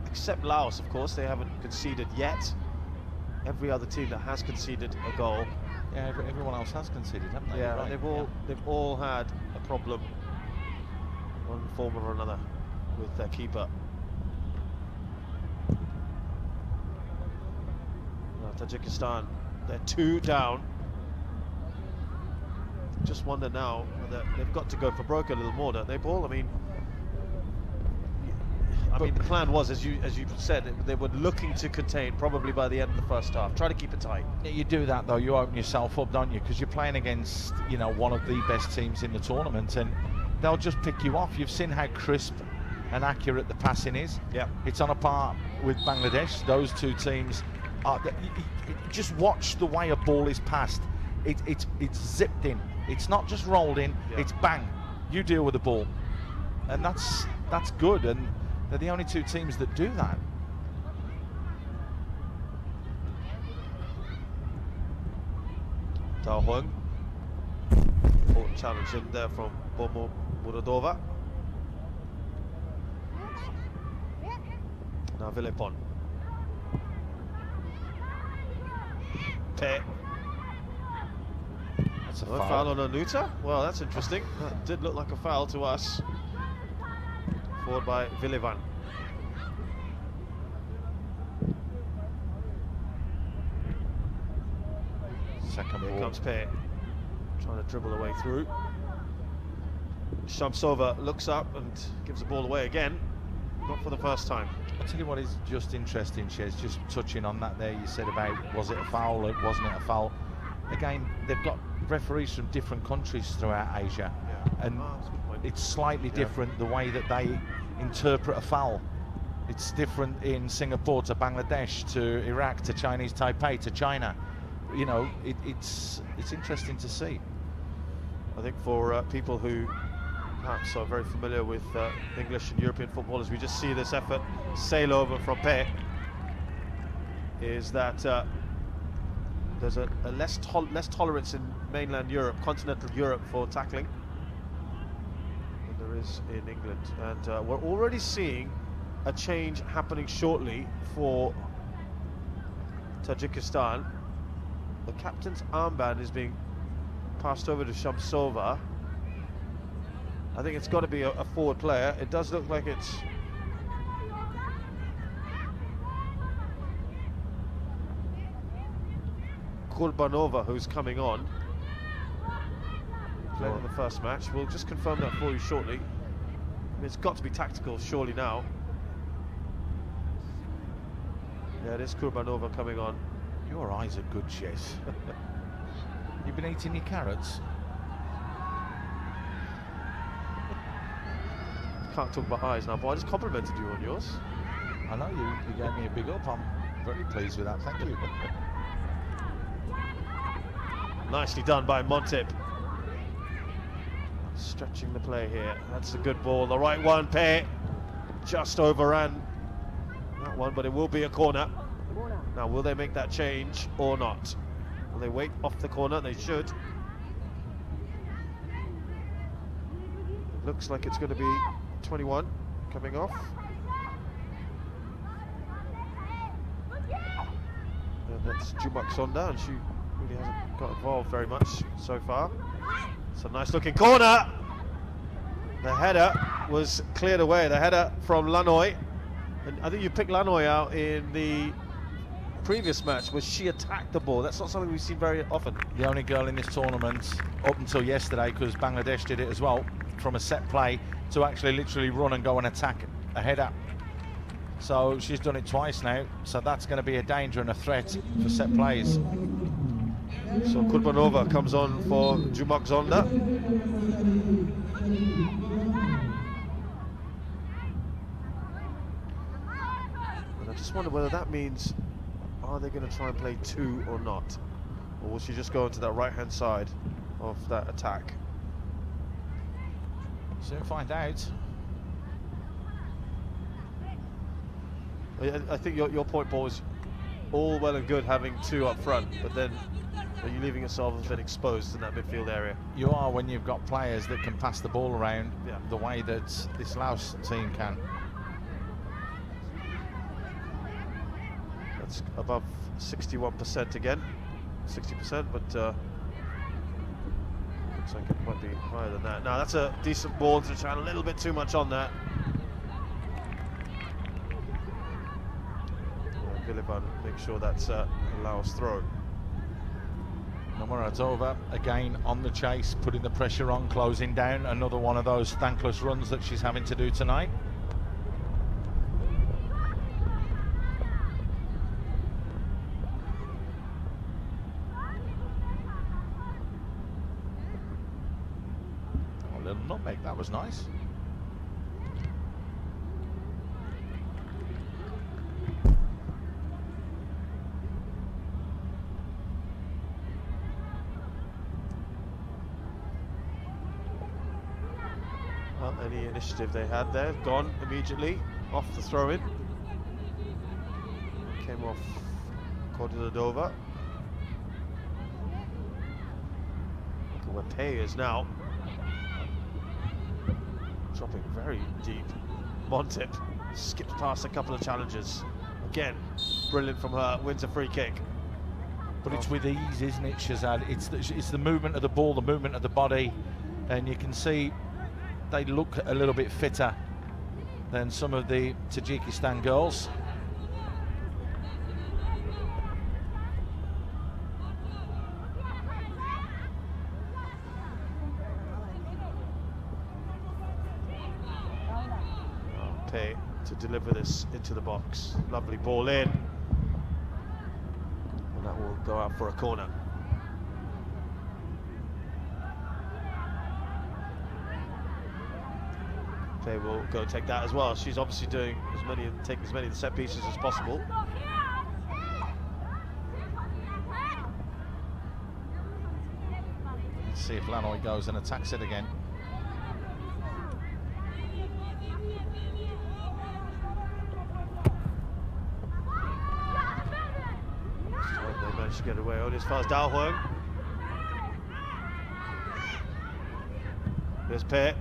Speaker 1: except Laos, of course, they haven't conceded yet. Every other team that has conceded a goal,
Speaker 2: yeah, everyone else has conceded, haven't they?
Speaker 1: yeah,
Speaker 2: Right.
Speaker 1: they've all had a problem, one form or another, with their keeper. Now, Tajikistan, they're 2 down. Just wonder now whether they've got to go for broke a little more, don't they, Paul? I mean, the plan was, as you said, they were looking to contain probably by the end of the first half. Try to keep it tight.
Speaker 2: Yeah, you do that though, you open yourself up, don't you? Because you're playing against, you know, one of the best teams in the tournament, and they'll just pick you off. You've seen how crisp and accurate the passing is.
Speaker 1: Yeah,
Speaker 2: it's on a par with Bangladesh. Those two teams are. Just watch the way a ball is passed. It's zipped in. It's not just rolled in. Yeah. It's bang. You deal with the ball, and that's good. And they're the only two teams that do that.
Speaker 1: Tao Huang. Important challenge in there from Bomo Muradova. Now Villepon. Pe.
Speaker 2: That's a
Speaker 1: foul on Anuta? Well, that's interesting. That did look like a foul to us. Forward by Villevan.
Speaker 2: Second ball.
Speaker 1: Here comes Pe, trying to dribble away through. Shamsova looks up and gives the ball away again. Not for the first time.
Speaker 2: I'll tell you what is just interesting, Shez, just touching on that there, you said about was it a foul or wasn't it a foul? Again, they've got referees from different countries throughout Asia, yeah. And it's slightly different the way that they interpret a foul. It's different in Singapore to Bangladesh to Iraq to Chinese Taipei to China. You know, it's interesting to see.
Speaker 1: I think for people who perhaps are very familiar with English and European footballers, we just see this effort sail over from Pe, is that there's a less tolerance in mainland Europe, continental Europe, for tackling than there is in England, and we're already seeing a change happening shortly for Tajikistan. The captain's armband is being passed over to Shamsova. I think it's got to be a forward player. It does look like it's Kurbanova who's coming on. Played in the first match. We'll just confirm that for you shortly. I mean, it's got to be tactical surely now. Yeah, it is Kurbanova coming on.
Speaker 2: Your eyes are good, Shez. You've been eating your carrots?
Speaker 1: Can't talk about eyes now, but I just complimented you on yours.
Speaker 2: I know, you gave me a big up. I'm very pleased with that, thank you.
Speaker 1: Nicely done by Montip. Stretching the play here. That's a good ball. The right one, Pe just overran that one, but it will be a corner. Now, will they make that change or not? Will they wait off the corner? They should. It looks like it's going to be 21 coming off. And that's Jumak Sonda, and she really hasn't got involved very much so far. It's a nice looking corner. The header was cleared away. The header from Lanoy. And I think you picked Lanoy out in the previous match where she attacked the ball. That's not something we see very often.
Speaker 2: The only girl in this tournament up until yesterday, because Bangladesh did it as well, from a set play to actually literally run and go and attack a header. So she's done it twice now, so that's going to be a danger and a threat for set plays.
Speaker 1: So Kurbanova comes on for Jumak Zonda. And I just just wonder whether that means, are they going to try and play 2 or not? Or will she just go into that right-hand side of that attack?
Speaker 2: Soon find out.
Speaker 1: I think your point, Paul, is all well and good having 2 up front, but then are you leaving yourself a bit exposed in that midfield area?
Speaker 2: You are, when you've got players that can pass the ball around the way that this Laos team can.
Speaker 1: That's above 61% again, 60%, but looks like it might be higher than that. Now that's a decent ball to try, a little bit too much on that. Biliban, make sure that's a Laos throw.
Speaker 2: Namuratova again on the chase, putting the pressure on, closing down. Another one of those thankless runs that she's having to do tonight. Oh, a little nutmeg, that was nice.
Speaker 1: Any initiative they had there, gone immediately off the throw-in. Came off Kordilodova. Look at where Pei is now. Dropping very deep. Montip skips past a couple of challenges. Again, brilliant from her, wins a free kick.
Speaker 2: But it's with ease, isn't it, Shazad? It's the movement of the ball, the movement of the body, and you can see they look a little bit fitter than some of the Tajikistan girls.
Speaker 1: Pei to deliver this into the box. Lovely ball in. And that will go out for a corner. Pei will go take that as well. She's obviously doing taking as many of the set pieces as possible.
Speaker 2: Let's see if Lanoy goes and attacks it again.
Speaker 1: They managed to get away only as far as Dao Huang. There's Pei.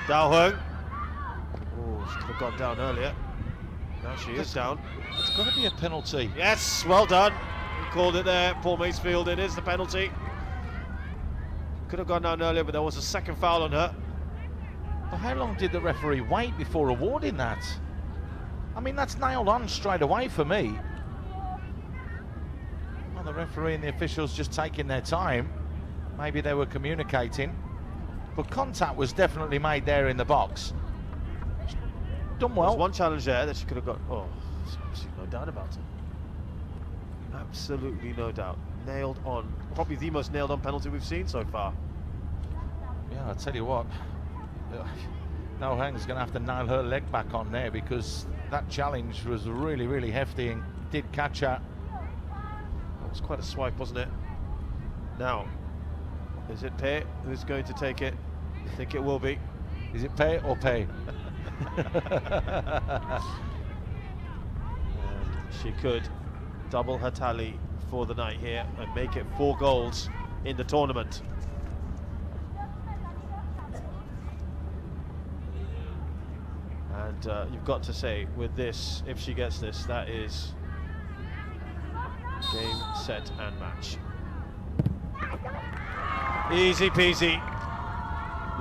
Speaker 1: Dao Huang. Oh, she could have gone down earlier. Now she is down.
Speaker 2: It's got to be a penalty.
Speaker 1: Yes, well done. He called it there, Paul Macefield. It is the penalty. Could have gone down earlier, but there was a second foul on her.
Speaker 2: But how long did the referee wait before awarding that? I mean, that's nailed on straight away for me. Well, the referee and the officials just taking their time. Maybe they were communicating. But contact was definitely made there in the box. Done well.
Speaker 1: There's one challenge there that she could have got. Oh, no doubt about it. Absolutely no doubt. Nailed on. Probably the most nailed on penalty we've seen so far.
Speaker 2: Yeah, I'll tell you what. No Hang's going to have to nail her leg back on there, because that challenge was really, really hefty and did catch her.
Speaker 1: That was quite a swipe, wasn't it? Now, is it Pei who's going to take it? I think it will be.
Speaker 2: Is it Pei or Pei?
Speaker 1: And she could double her tally for the night here and make it 4 goals in the tournament. And you've got to say, with this, if she gets this, that is game, set and match. Easy peasy.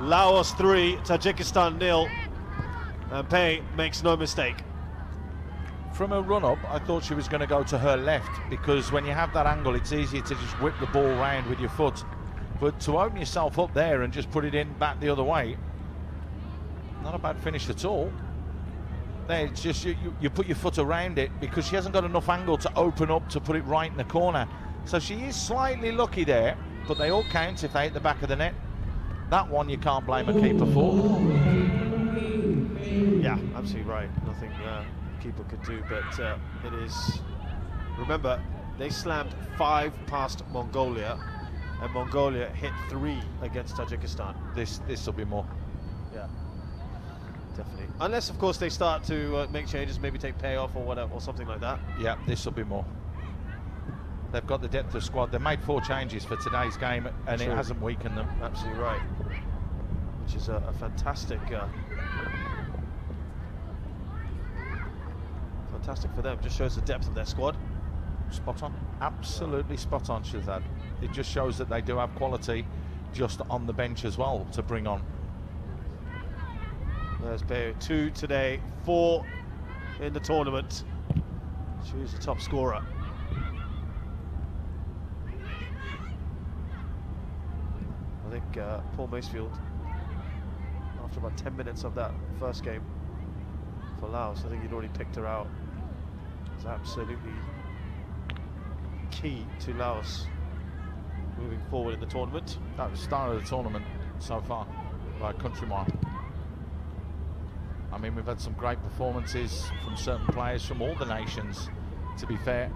Speaker 1: Laos 3, Tajikistan 0, and Pei makes no mistake.
Speaker 2: From a run-up, I thought she was going to go to her left, because when you have that angle, it's easier to just whip the ball round with your foot. But to open yourself up there and just put it in back the other way, not a bad finish at all. There, it's just you put your foot around it, because she hasn't got enough angle to open up to put it right in the corner. So she is slightly lucky there, but they all count if they hit the back of the net. That one you can't blame a keeper for.
Speaker 1: Yeah, absolutely right. Nothing keeper could do, but it is. Remember, they slammed 5 past Mongolia, and Mongolia hit 3 against Tajikistan.
Speaker 2: This will be more.
Speaker 1: Yeah, definitely. Unless, of course, they start to make changes, maybe take payoff or whatever, or something like that.
Speaker 2: Yeah, this will be more. They've got the depth of squad. They made 4 changes for today's game, and it hasn't weakened them.
Speaker 1: Absolutely right. Which is a fantastic, fantastic for them. Just shows the depth of their squad.
Speaker 2: Spot on. Absolutely spot on, Shazad. It just shows that they do have quality just on the bench as well to bring on.
Speaker 1: There's Bayo, 2 today, 4 in the tournament. She's the top scorer. I think Paul Macefield, after about 10 minutes of that first game for Laos, I think he'd already picked her out. It's absolutely key to Laos moving forward in the tournament.
Speaker 2: That was the start of the tournament so far by a country mile. I mean, we've had some great performances from certain players from all the nations, to be fair,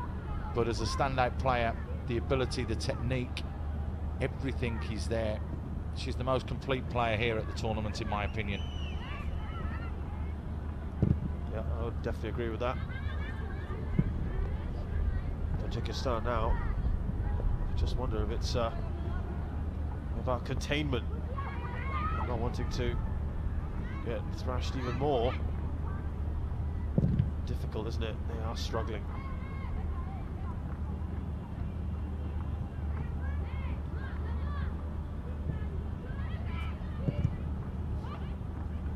Speaker 2: but as a standout player, the ability, the technique, everything is there. She's the most complete player here at the tournament, in my opinion.
Speaker 1: Yeah, I would definitely agree with that. Tajikistan now, I just wonder if it's about containment, not wanting to get thrashed even more. Difficult, isn't it? They are struggling.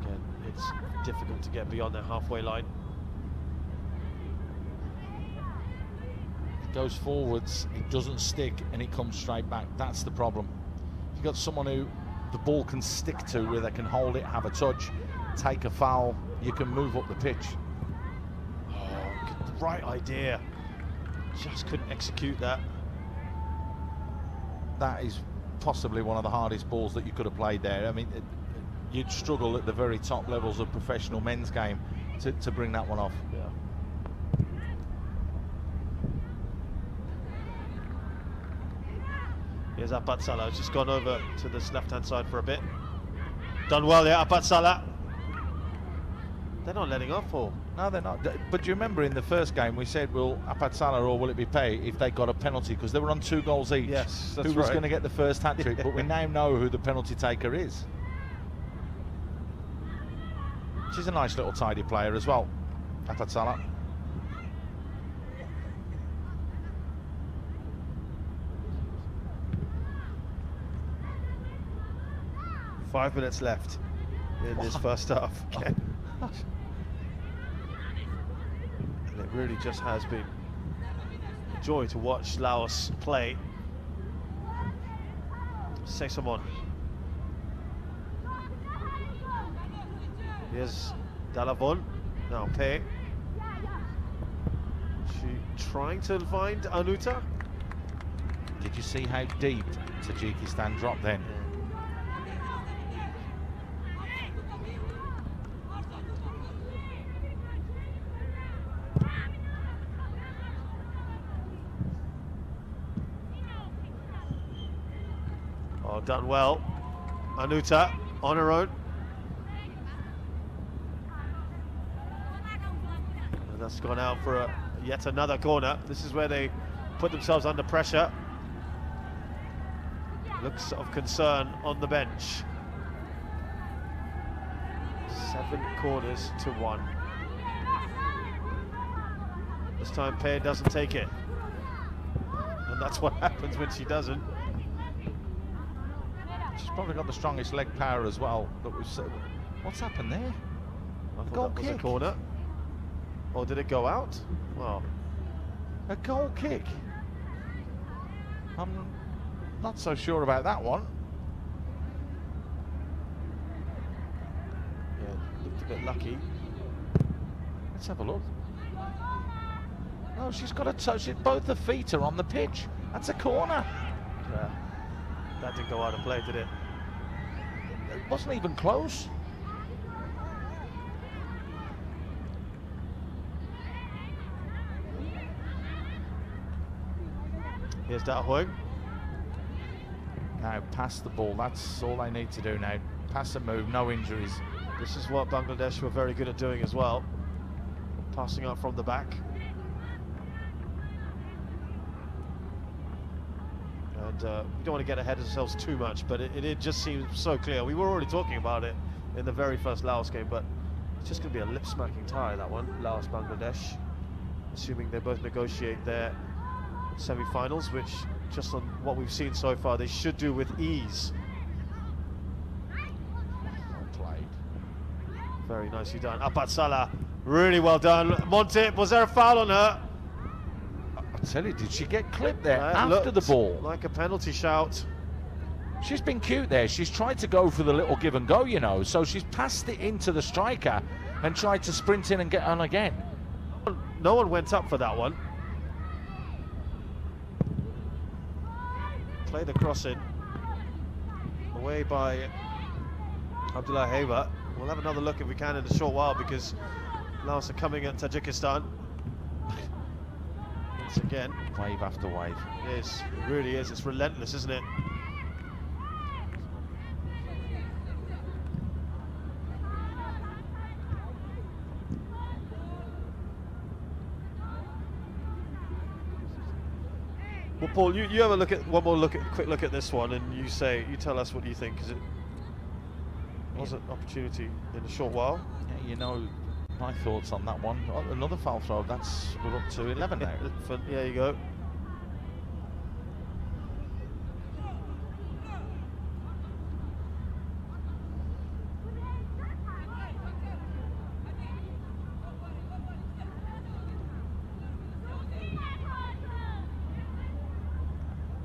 Speaker 1: Again, it's difficult to get beyond their halfway line.
Speaker 2: Goes forwards, it doesn't stick, and it comes straight back. That's the problem. If you've got someone who the ball can stick to, where they can hold it, have a touch, take a foul, you can move up the pitch.
Speaker 1: Oh, the right idea. Just couldn't execute that.
Speaker 2: That is possibly one of the hardest balls that you could have played there. I mean, you'd struggle at the very top levels of professional men's game to bring that one off.
Speaker 1: Yeah. Here's Apat Salah, just gone over to this left-hand side for a bit. Done well there, Apat Salah. They're not letting off, or?
Speaker 2: No, they're not. But do you remember in the first game we said, will Apat Salah or will it be Pei if they got a penalty? Because they were on 2 goals each.
Speaker 1: Yes, that's
Speaker 2: who was
Speaker 1: right.
Speaker 2: going to get the first hat-trick, but we now know who the penalty taker is. She's a nice little tidy player as well, Apat Salah.
Speaker 1: Five minutes left in this first half. Okay. And it really just has been a joy to watch Laos play. Say someone. Here's Dalavon. Now Pei. She trying to find Anuta.
Speaker 2: Did you see how deep Tajikistan dropped then?
Speaker 1: Oh, done well. Anuta on her own. And that's gone out for yet another corner. This is where they put themselves under pressure. Looks of concern on the bench. 7 corners to 1. This time Pei doesn't take it. And that's what happens when she doesn't.
Speaker 2: She's probably got the strongest leg power as well. But what's happened there?
Speaker 1: I thought that was a corner. Or did it go out? Well,
Speaker 2: a goal kick. I'm not so sure about that one.
Speaker 1: Yeah, looked a bit lucky.
Speaker 2: Let's have a look. No, she's got to touch it. Both the feet are on the pitch. That's a corner.
Speaker 1: Yeah. That didn't go out of play, did it?
Speaker 2: It wasn't even close.
Speaker 1: Here's Da Huang.
Speaker 2: Now pass the ball, that's all they need to do now. Pass and move, no injuries.
Speaker 1: This is what Bangladesh were very good at doing as well. Passing out from the back. And we don't want to get ahead of ourselves too much, but it just seems so clear. We were already talking about it in the very first Laos game, but it's just going to be a lip-smacking tie, that one, Laos-Bangladesh. Assuming they both negotiate their semi-finals, which, just on what we've seen so far, they should do with ease.
Speaker 2: Well played.
Speaker 1: Very nicely done. Apat Salah, really well done. Montip, was there a foul on her?
Speaker 2: I tell you, did she get clipped there after the ball?
Speaker 1: Like a penalty shout.
Speaker 2: She's been cute there. She's tried to go for the little give and go, you know. So she's passed it into the striker and tried to sprint in and get on again.
Speaker 1: No one went up for that one. Play the cross in. Away by Abdullah Heba. We'll have another look if we can in a short while, because Laos are coming at Tajikistan. Once again.
Speaker 2: Wave after wave.
Speaker 1: It is. It really is. It's relentless, isn't it? Well, Paul, you have a look at quick look at this one, and you tell us what you think, because it was an opportunity in a short while.
Speaker 2: Yeah, you know my thoughts on that one. Oh, another foul throw. We're up to 11 now.
Speaker 1: There you go.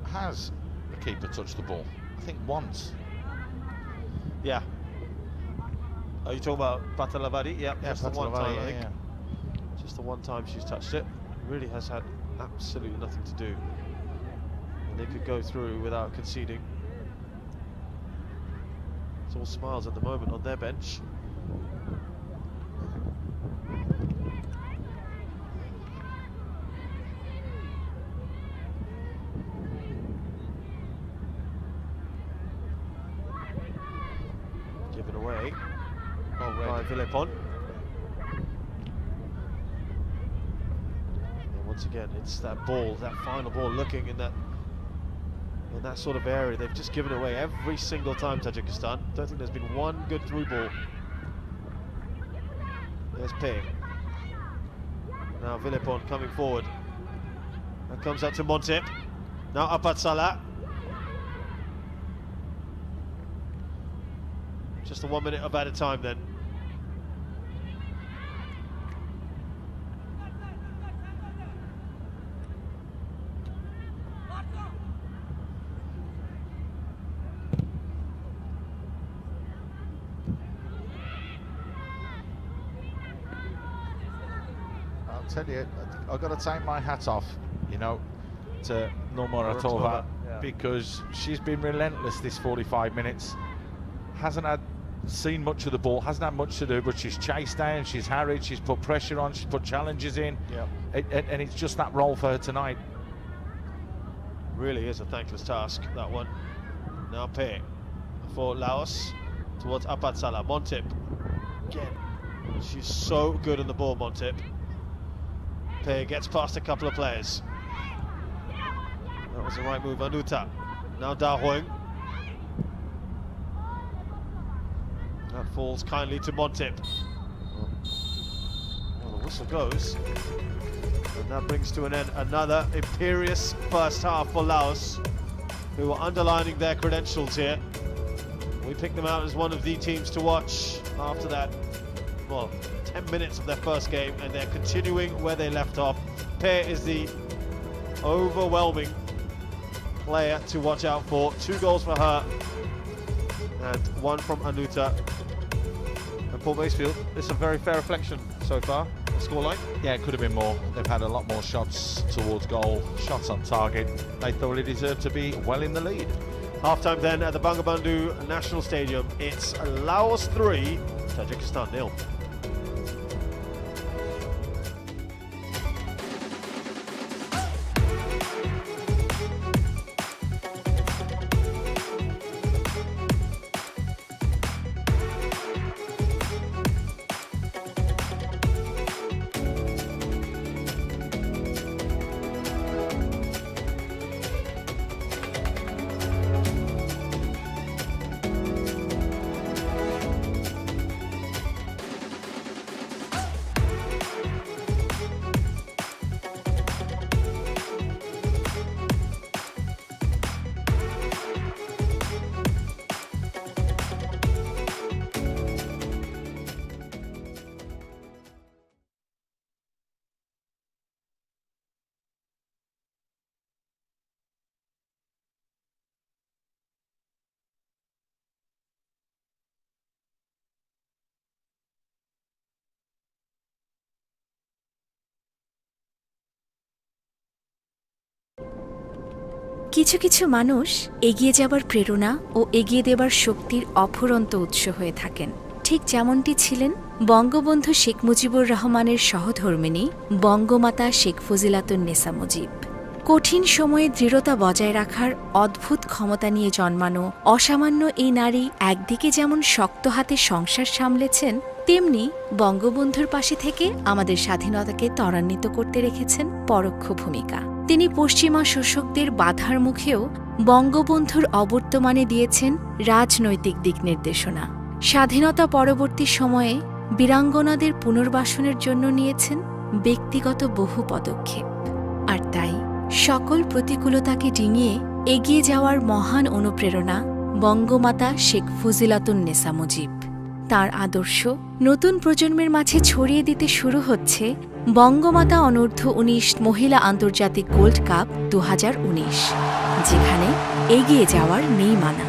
Speaker 2: Has the keeper touched the ball? I think once.
Speaker 1: Yeah. Are you talking about Batalavadi? Yeah, just the one time, I think.
Speaker 2: Yeah.
Speaker 1: Just the one time she's touched it. Really has had absolutely nothing to do. And they could go through without conceding. It's all smiles at the moment on their bench. Given away by Villepon. And once again, it's that ball, that final ball, looking in that sort of area. They've just given away every single time, Tajikistan. Don't think there's been one good through ball. There's Pei. Now Villepon coming forward. And comes out to Montip. Now Apat Salah. Just a 1 minute of added time then.
Speaker 2: I'll tell you, I've got to take my hat off, you know, to Nurmuratova, because she's been relentless this 45 minutes. Hasn't seen much of the ball, hasn't had much to do, but she's chased down, she's harried, she's put pressure on, she's put challenges in, and it's just that role for her tonight.
Speaker 1: Really is a thankless task, that one. Now Pei for Laos towards Apat Salah. Montip again, she's so good on the ball, Montip. Pei gets past a couple of players. That was the right move. Anuta. Now Da Huang. That falls kindly to Montip. Well, the whistle goes. And that brings to an end another imperious first half for Laos, who are underlining their credentials here. We picked them out as one of the teams to watch after that, well, 10 minutes of their first game, and they're continuing where they left off. Pei is the overwhelming player to watch out for. 2 goals for her, and 1 from Anuta. And Paul Macefield, it's a very fair reflection so far, the scoreline.
Speaker 2: Yeah, it could have been more. They've had a lot more shots towards goal, shots on target. They thoroughly deserve to be well in the lead.
Speaker 1: Half-time then at the Bangamata National Stadium. It's Laos 3, Tajikistan 0.
Speaker 4: কিছু কিছু মানুষ এগিয়ে যাবার প্রেরণা ও এগিয়ে দেবার শক্তির অফুরন্ত উৎস হয়ে থাকেন, ঠিক যেমনটি ছিলেন বঙ্গবন্ধু শেখ মুজিবুর রহমানের সহধর্মিণী বঙ্গমাতা শেখ ফজিলাতুন্নেসা মুজিব। কঠিন সময়ে দৃঢ়তা বজায় রাখার অদ্ভুত ক্ষমতা নিয়ে জন্মানো অসামান্য এই নারী একদিকে যেমন শক্ত হাতে সংসার সামলেছেন, তেমনি বঙ্গবন্ধুর পাশে থেকে আমাদের স্বাধীনতাকে ত্বরান্বিত করতে রেখেছেন পরোক্ষ ভূমিকা। তিনি পশ্চিমা শোষকদের বাধার মুখেও বঙ্গবন্ধুর অবর্তমানে দিয়েছেন রাজনৈতিক দিক নির্দেশনা। স্বাধীনতা পরবর্তী সময়ে বীরাঙ্গনাদের পুনর্বাসনের জন্য নিয়েছেন ব্যক্তিগত বহু পদক্ষেপ। আর তাই সকল প্রতিকূলতাকে ডিঙিয়ে এগিয়ে যাওয়ার মহান অনুপ্রেরণা বঙ্গমাতা শেখ ফজিলাতুন্নেসা মুজিব। তার আদর্শ নতুন প্রজন্মের মাঝে ছড়িয়ে দিতে শুরু হচ্ছে বঙ্গমাতা অনূর্ধ্ব-19 মহিলা আন্তর্জাতিক গোল্ড কাপ 2019, যেখানে এগিয়ে যাওয়ার নেই মানা।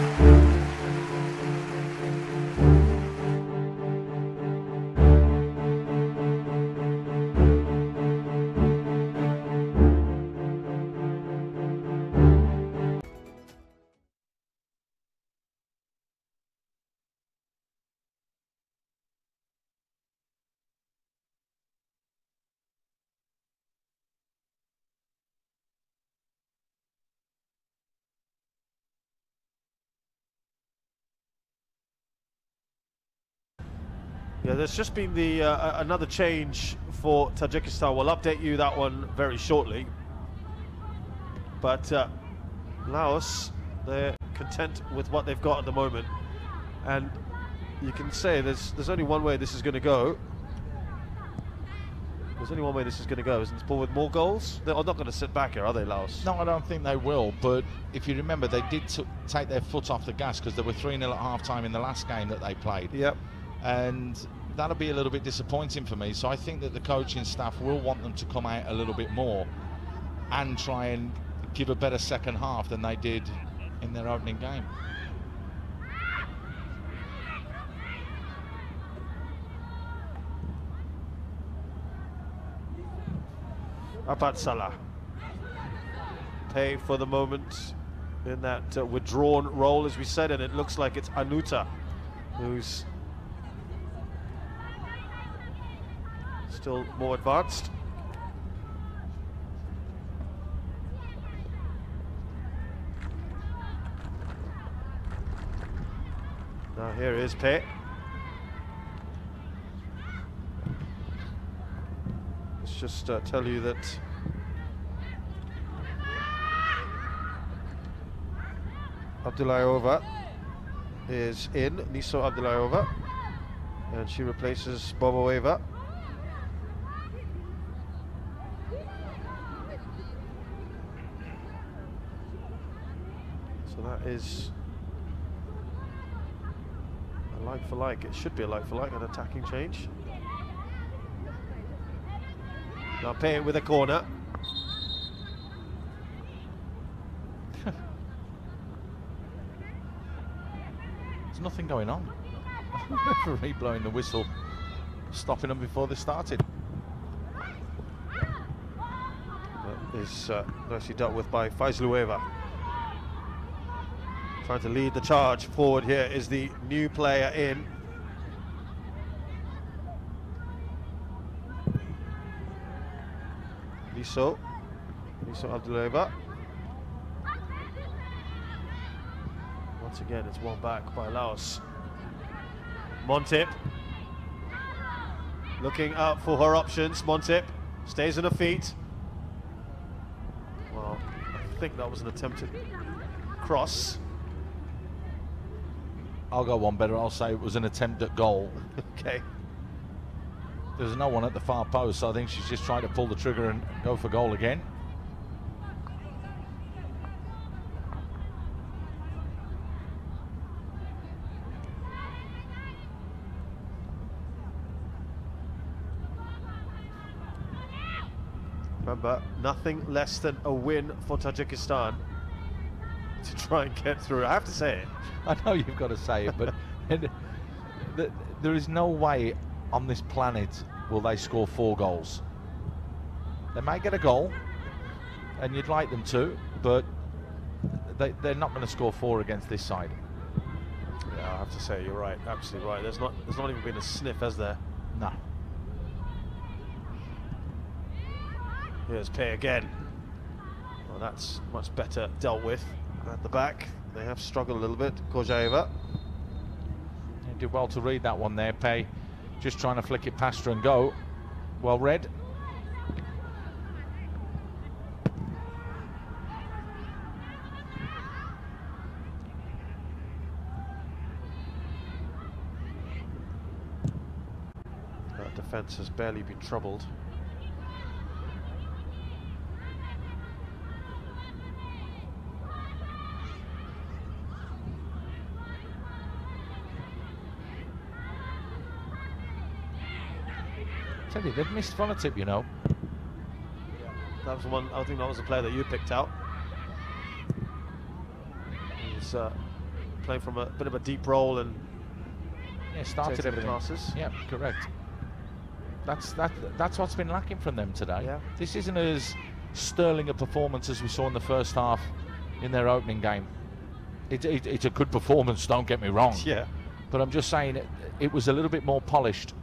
Speaker 1: Yeah, there's just been the another change for Tajikistan. We'll update you that one very shortly. But Laos, they're content with what they've got at the moment, and you can say there's only one way this is going to go. There's only one way this is going to go, isn't it? With more goals? They're not going to sit back here, are they, Laos?
Speaker 2: No, I don't think they will, but if you remember, they did take their foot off the gas because they were 3-0 at half-time in the last game that they played.
Speaker 1: Yep.
Speaker 2: And that'll be a little bit disappointing for me, so I think that the coaching staff will want them to come out a little bit more and try and give a better second half than they did in their opening game.
Speaker 1: Apat Salah pay for the moment in that withdrawn role, as we said, and it looks like it's Anuta who's still more advanced. Now here is Pei. Let's just tell you that Abdullayeva is in, Niso Abdullayeva, and she replaces Boboeva. So that is a like for like. It should be a like for like, an attacking change. Now Pay it with a corner.
Speaker 2: There's nothing going on. Referee blowing the whistle, stopping them before they started.
Speaker 1: That is nicely dealt with by Faizlueva. Trying to lead the charge forward here is the new player in. Niso Abdullayeva. Once again, it's one back by Laos. Montip looking out for her options. Montip stays on her feet. Well, I think that was an attempted cross.
Speaker 2: I'll go one better. I'll say it was an attempt at goal.
Speaker 1: Okay.
Speaker 2: There's no one at the far post, so I think she's just trying to pull the trigger and go for goal again.
Speaker 1: Remember, nothing less than a win for Tajikistan to try and get through. I have to say it.
Speaker 2: I know you've got to say it, but there is no way on this planet will they score 4 goals. They might get a goal, and you'd like them to, but they're not going to score 4 against this side.
Speaker 1: Yeah, I have to say, you're right, absolutely right. There's not even been a sniff, has there?
Speaker 2: No.
Speaker 1: Here's Pei again. Well, that's much better dealt with at the back. They have struggled a little bit. Kojaeva.
Speaker 2: He did well to read that one there, Pei. Just trying to flick it past her and go. Well read.
Speaker 1: That defence has barely been troubled.
Speaker 2: They've missed Vonatip, you know.
Speaker 1: That was the one. I think that was the player that you picked out. He's playing from a bit of a deep role and
Speaker 2: started everything.
Speaker 1: Passes.
Speaker 2: Yeah, correct. That's what's been lacking from them today.
Speaker 1: Yeah.
Speaker 2: This isn't as sterling a performance as we saw in the first half in their opening game. It's a good performance, don't get me wrong.
Speaker 1: Yeah.
Speaker 2: But I'm just saying it was a little bit more polished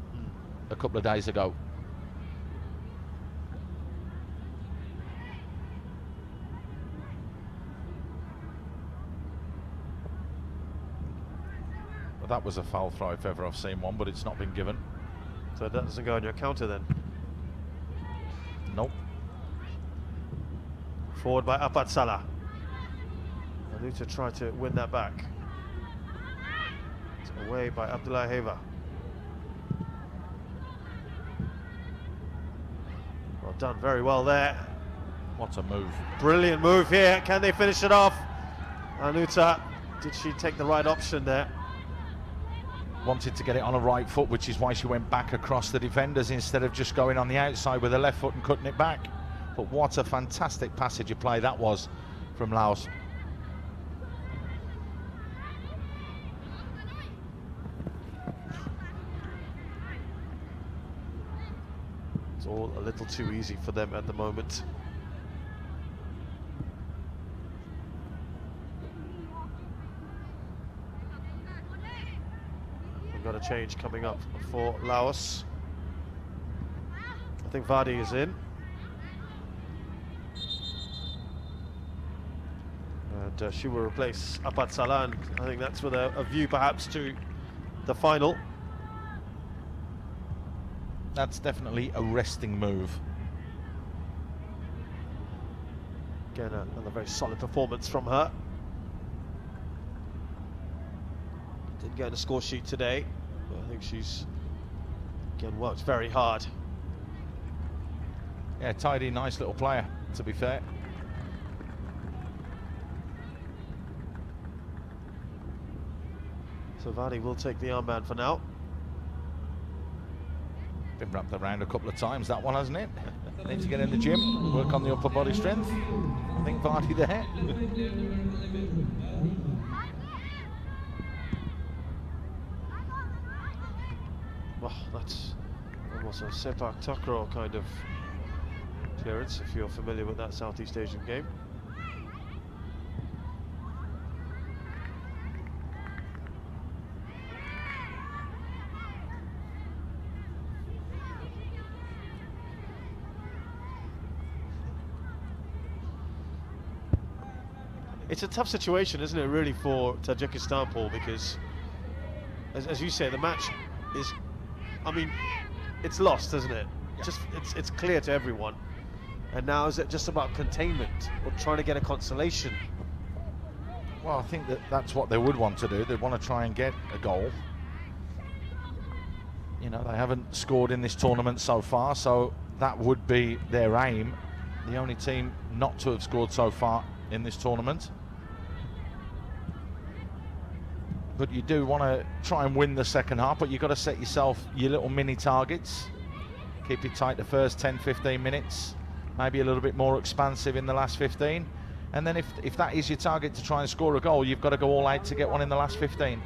Speaker 2: a couple of days ago. Well, that was a foul throw if ever I've seen one, but it's not been given.
Speaker 1: So that doesn't go on your counter then?
Speaker 2: Nope.
Speaker 1: Forward by Apat Salah. Anuta tried to win that back. It's away by Abdullah Heva. Well done, very well there.
Speaker 2: What a move.
Speaker 1: Brilliant move here. Can they finish it off? Anuta, did she take the right option there?
Speaker 2: Wanted to get it on a right foot, which is why she went back across the defenders instead of just going on the outside with her left foot and cutting it back. But what a fantastic passage of play that was from Laos.
Speaker 1: It's all a little too easy for them at the moment. We've got a change coming up for Laos. I think Vardy is in. And she will replace Apat Salah, and I think that's with a view perhaps to the final.
Speaker 2: That's definitely a resting move.
Speaker 1: Again, another very solid performance from her. Didn't get a score sheet today, but I think she's, again, worked very hard.
Speaker 2: Yeah, tidy, nice little player, to be fair.
Speaker 1: So Vardy will take the armband for now.
Speaker 2: Been wrapped around a couple of times, that one, hasn't it? Need to get in the gym, work on the upper body strength. I think Vardy there.
Speaker 1: Well, that's almost a sepak takraw kind of clearance, if you're familiar with that Southeast Asian game. It's a tough situation, isn't it, really, for Tajikistan, Paul, because, as you say, the match is, I mean, it's lost, isn't it? Yeah. Just it's clear to everyone. And now is it just about containment or trying to get a consolation?
Speaker 2: Well, I think that's what they would want to do. They want to try and get a goal. You know, they haven't scored in this tournament so far, so that would be their aim. The only team not to have scored so far in this tournament. But you do want to try and win the second half, but you've got to set yourself your little mini targets. Keep it tight the first 10-15 minutes, maybe a little bit more expansive in the last 15, and then if that is your target to try and score a goal, you've got to go all out to get one in the last 15.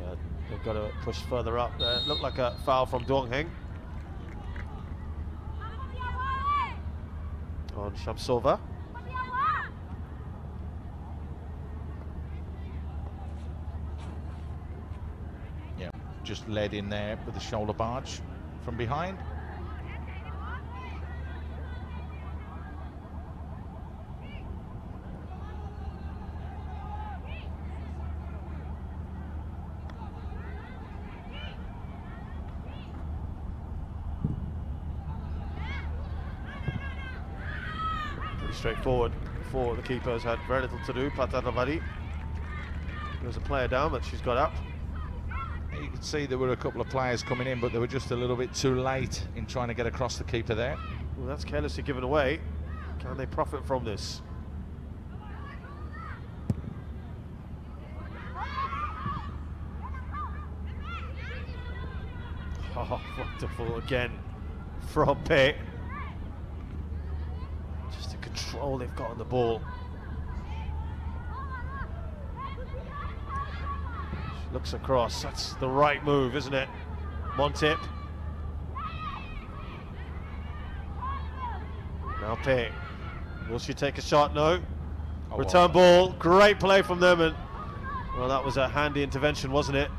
Speaker 1: Yeah, they've got to push further up. Looked like a foul from Dong Heng. on Shamsova.
Speaker 2: Yeah, just led in there with the shoulder barge from behind.
Speaker 1: Straightforward for the keepers, had very little to do. Patadavadi. There's a player down, but she's got up.
Speaker 2: You could see there were a couple of players coming in, but they were just a little bit too late in trying to get across the keeper there.
Speaker 1: Well, that's carelessly given away. Can they profit from this? Oh, wonderful again from Pitt. Just the control they've got on the ball. She looks across. That's the right move, isn't it? Montip. Now Pitt. Will she take a shot? No.
Speaker 2: Oh,
Speaker 1: Return ball. Great play from them. And well, that was a handy intervention, wasn't it?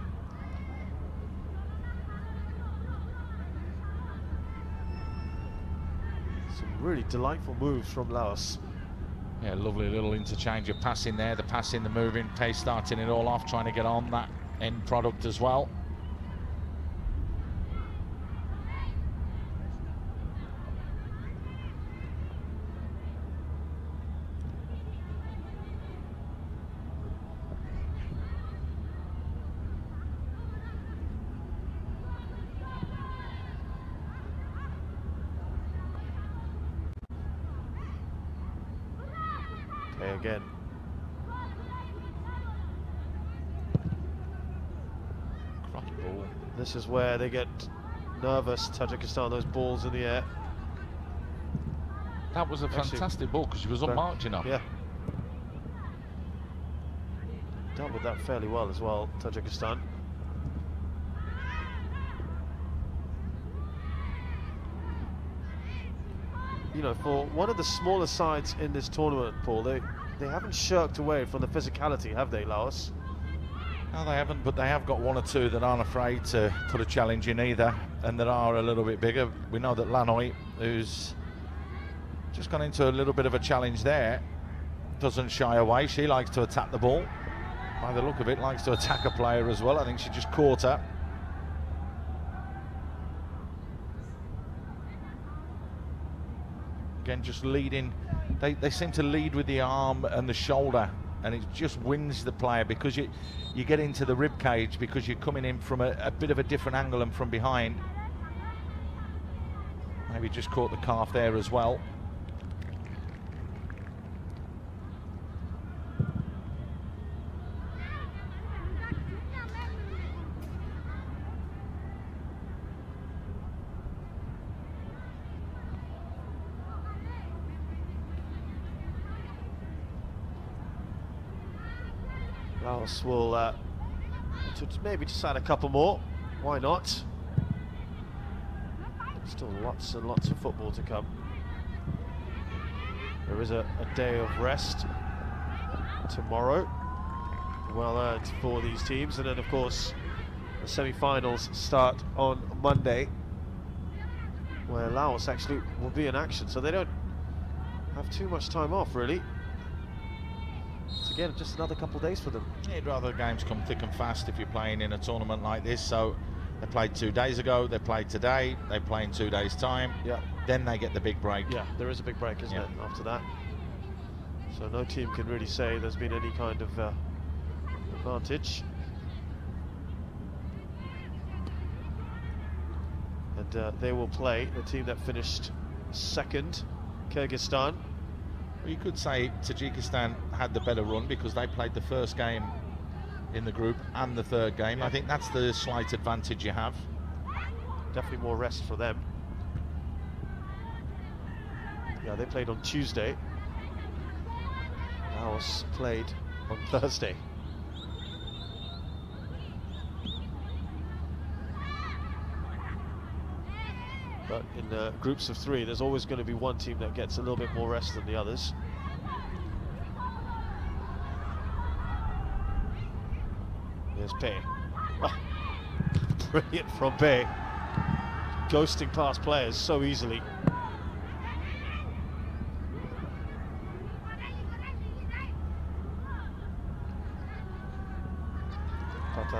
Speaker 1: Really delightful moves from Laos.
Speaker 2: Yeah, lovely little interchange of passing there, the passing, the moving, pace starting it all off, trying to get on that end product as well.
Speaker 1: Again.
Speaker 2: Cracking ball.
Speaker 1: This is where they get nervous, Tajikistan, those balls in the air.
Speaker 2: That was a fantastic ball because she was unmarked enough.
Speaker 1: Yeah. Dealt with that fairly well as well, Tajikistan. You know, for one of the smaller sides in this tournament, Paul, they haven't shirked away from the physicality, have they, Laos?
Speaker 2: No, they haven't, but they have got one or two that aren't afraid to put a challenge in either, and that are a little bit bigger. We know that Lanoi, who's just gone into a little bit of a challenge there, doesn't shy away. She likes to attack the ball. By the look of it, likes to attack a player as well. I think she just caught her. Again, just leading. They seem to lead with the arm and the shoulder, and it just wins the player because you get into the rib cage because you're coming in from a bit of a different angle and from behind. Maybe just caught the calf there as well.
Speaker 1: Laos will maybe just add a couple more. Why not? Still lots and lots of football to come. There is a day of rest tomorrow. Well earned for these teams. And then, of course, the semi-finals start on Monday, where Laos actually will be in action. So they don't have too much time off, really. So again, just another couple of days for them.
Speaker 2: Yeah, you'd rather the games come thick and fast if you're playing in a tournament like this. So they played 2 days ago, they played today, they play in 2 days' time.
Speaker 1: Yeah.
Speaker 2: Then they get the big break.
Speaker 1: Yeah, there is a big break, isn't it, after that? So no team can really say there's been any kind of advantage. And they will play the team that finished second, Kyrgyzstan.
Speaker 2: Well, you could say Tajikistan had the better run because they played the first game in the group and the third game. Yeah. I think that's the slight advantage you have.
Speaker 1: Definitely more rest for them. Yeah, they played on Tuesday. Laos played on Thursday. But in groups of 3, there's always going to be one team that gets a little bit more rest than the others. Here's Pei. Oh, brilliant from Pei. Ghosting past players so easily.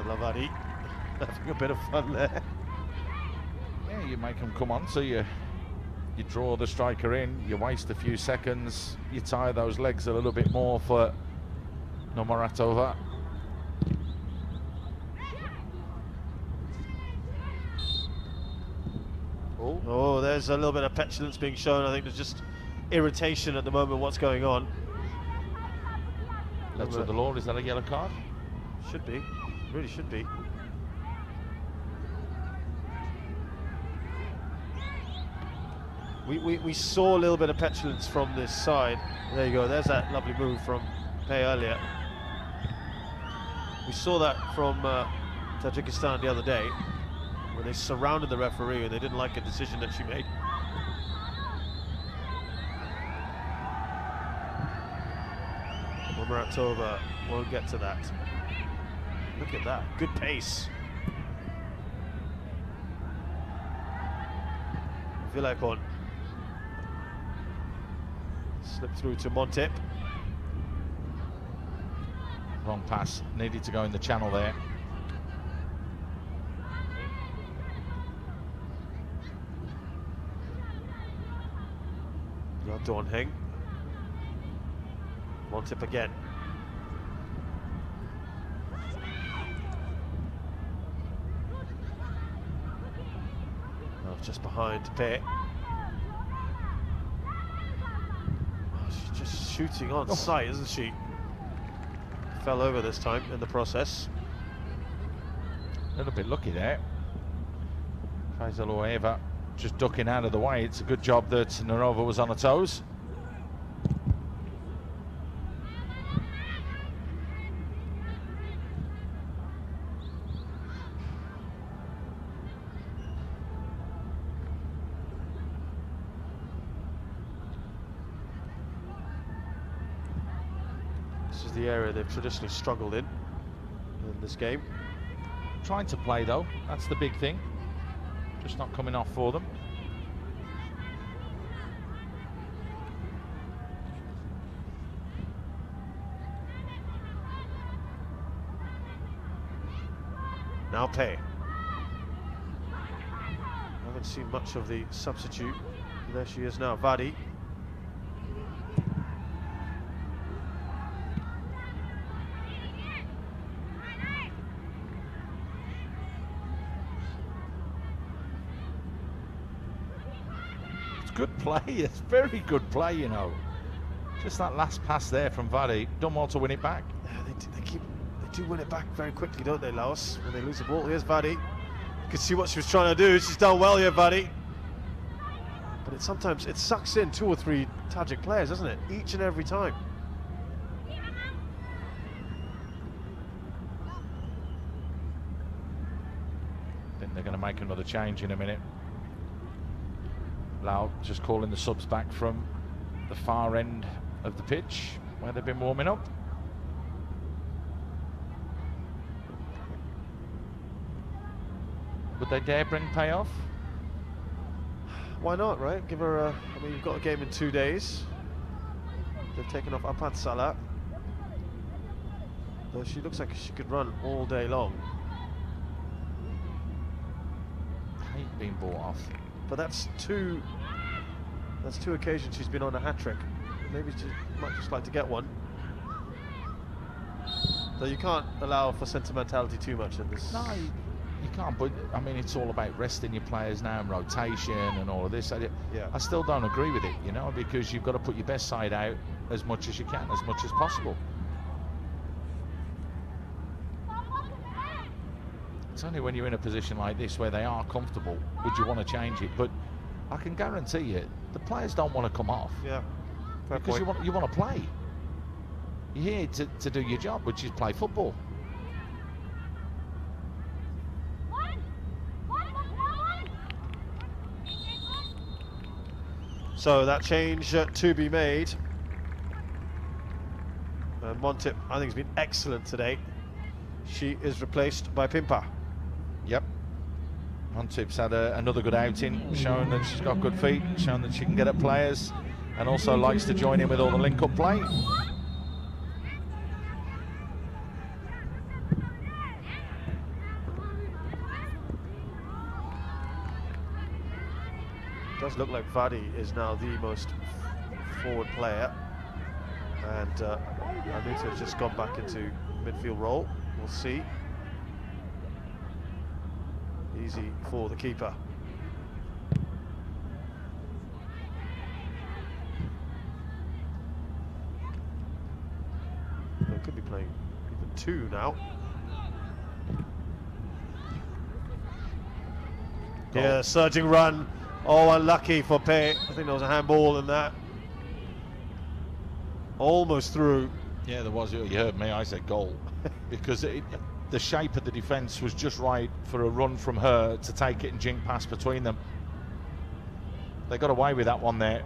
Speaker 1: Lavadi having a bit of fun there.
Speaker 2: Yeah, you make them come on, so you draw the striker in, you waste a few seconds, you tie those legs a little bit more for Nomoratova.
Speaker 1: Oh, there's a little bit of petulance being shown. I think there's just irritation at the moment what's going on.
Speaker 2: Letter of the law, is that a yellow card?
Speaker 1: Should be, really should be. We saw a little bit of petulance from this side. There you go, there's that lovely move from Pei earlier. We saw that from Tajikistan the other day, when they surrounded the referee and they didn't like a decision that she made. Muratova won't get to that. Look at that, good pace. Vilacon. Slip through to Montip.
Speaker 2: Wrong pass, needed to go in the channel there.
Speaker 1: Dawn Heng. Montip again. Oh, just behind Pei. Oh, she's just shooting on sight, isn't she? Fell over this time in the process.
Speaker 2: A little bit lucky there. Faizalueva just ducking out of the way. It's a good job that Narova was on her toes.
Speaker 1: This is the area they've traditionally struggled in this game.
Speaker 2: Trying to play though, that's the big thing. Just not coming off for them.
Speaker 1: Now Pei. I haven't seen much of the substitute. There she is now, Vadi.
Speaker 2: Good play, it's very good play, you know. Just that last pass there from Vadi, done well to win it back.
Speaker 1: Yeah, they do win it back very quickly, don't they, Laos? When they lose the ball, here's Vadi. You can see what she was trying to do. She's done well here, Vadi. But sometimes it sucks in 2 or 3 Tajik players, doesn't it? Each and every time.
Speaker 2: I think they're going to make another change in a minute. Lau just calling the subs back from the far end of the pitch where they've been warming up. Would they dare bring Pei off?
Speaker 1: Why not, right? Give her a... I mean, you've got a game in 2 days. They've taken off Apad Salah. Though she looks like she could run all day long.
Speaker 2: Hate being bought off.
Speaker 1: But that's two occasions she's been on a hat-trick. Maybe she might just like to get one. Though you can't allow for sentimentality too much in this.
Speaker 2: No, you can't, but I mean, it's all about resting your players now and rotation and all of this. I still don't agree with it, you know, because you've got to put your best side out as much as you can, as much as possible. It's only when you're in a position like this where they are comfortable would you want to change it, but I can guarantee you the players don't want to come off.
Speaker 1: Yeah,
Speaker 2: because you want to play. You're here to do your job, which is play football.
Speaker 1: So that change to be made. Montip, I think, has been excellent today. She is replaced by Pimpa.
Speaker 2: Yep. Montip's had another good outing, showing that she's got good feet, showing that she can get at players, and also likes to join in with all the link-up play.
Speaker 1: It does look like Vadi is now the most forward player, and Anita has just gone back into midfield role. We'll see. Easy for the keeper. They could be playing even two now.
Speaker 2: Goal.
Speaker 1: Yeah, surging run. Oh, unlucky for Pei. I think there was a handball in that. Almost through.
Speaker 2: Yeah, there was. You heard me, I said goal. Because the shape of the defence was just right for a run from her to take it and jink past between them. They got away with that one there,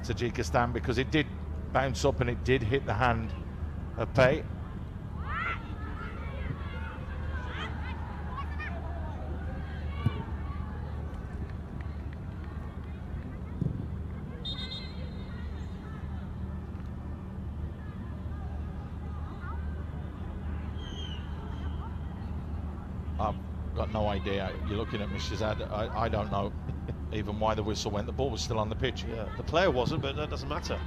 Speaker 2: Tajikistan, because it did bounce up and it did hit the hand of Pei. I've got no idea. You're looking at me, Shazad. I don't know even why the whistle went. The ball was still on the pitch.
Speaker 1: Yeah, the player wasn't, but that doesn't matter.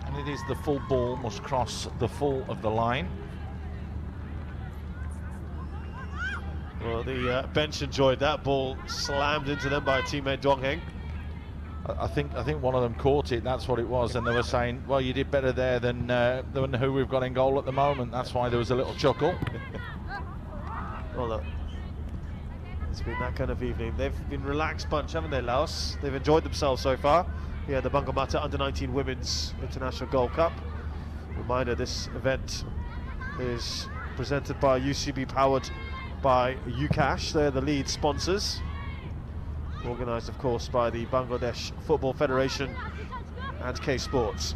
Speaker 2: And it is the full ball must cross the full of the line.
Speaker 1: Well, the bench enjoyed that ball slammed into them by teammate Dongheng.
Speaker 2: I think one of them caught it. That's what it was, and they were saying, "Well, you did better there than who we've got in goal at the moment." That's why there was a little chuckle.
Speaker 1: Well, look, it's been that kind of evening. They've been a relaxed bunch, haven't they, Laos? They've enjoyed themselves so far. Yeah, the Bangamata U19 Women's International Gold Cup. Reminder: this event is presented by UCB, powered by UCash. They're the lead sponsors. Organised, of course, by the Bangladesh Football Federation and K Sports.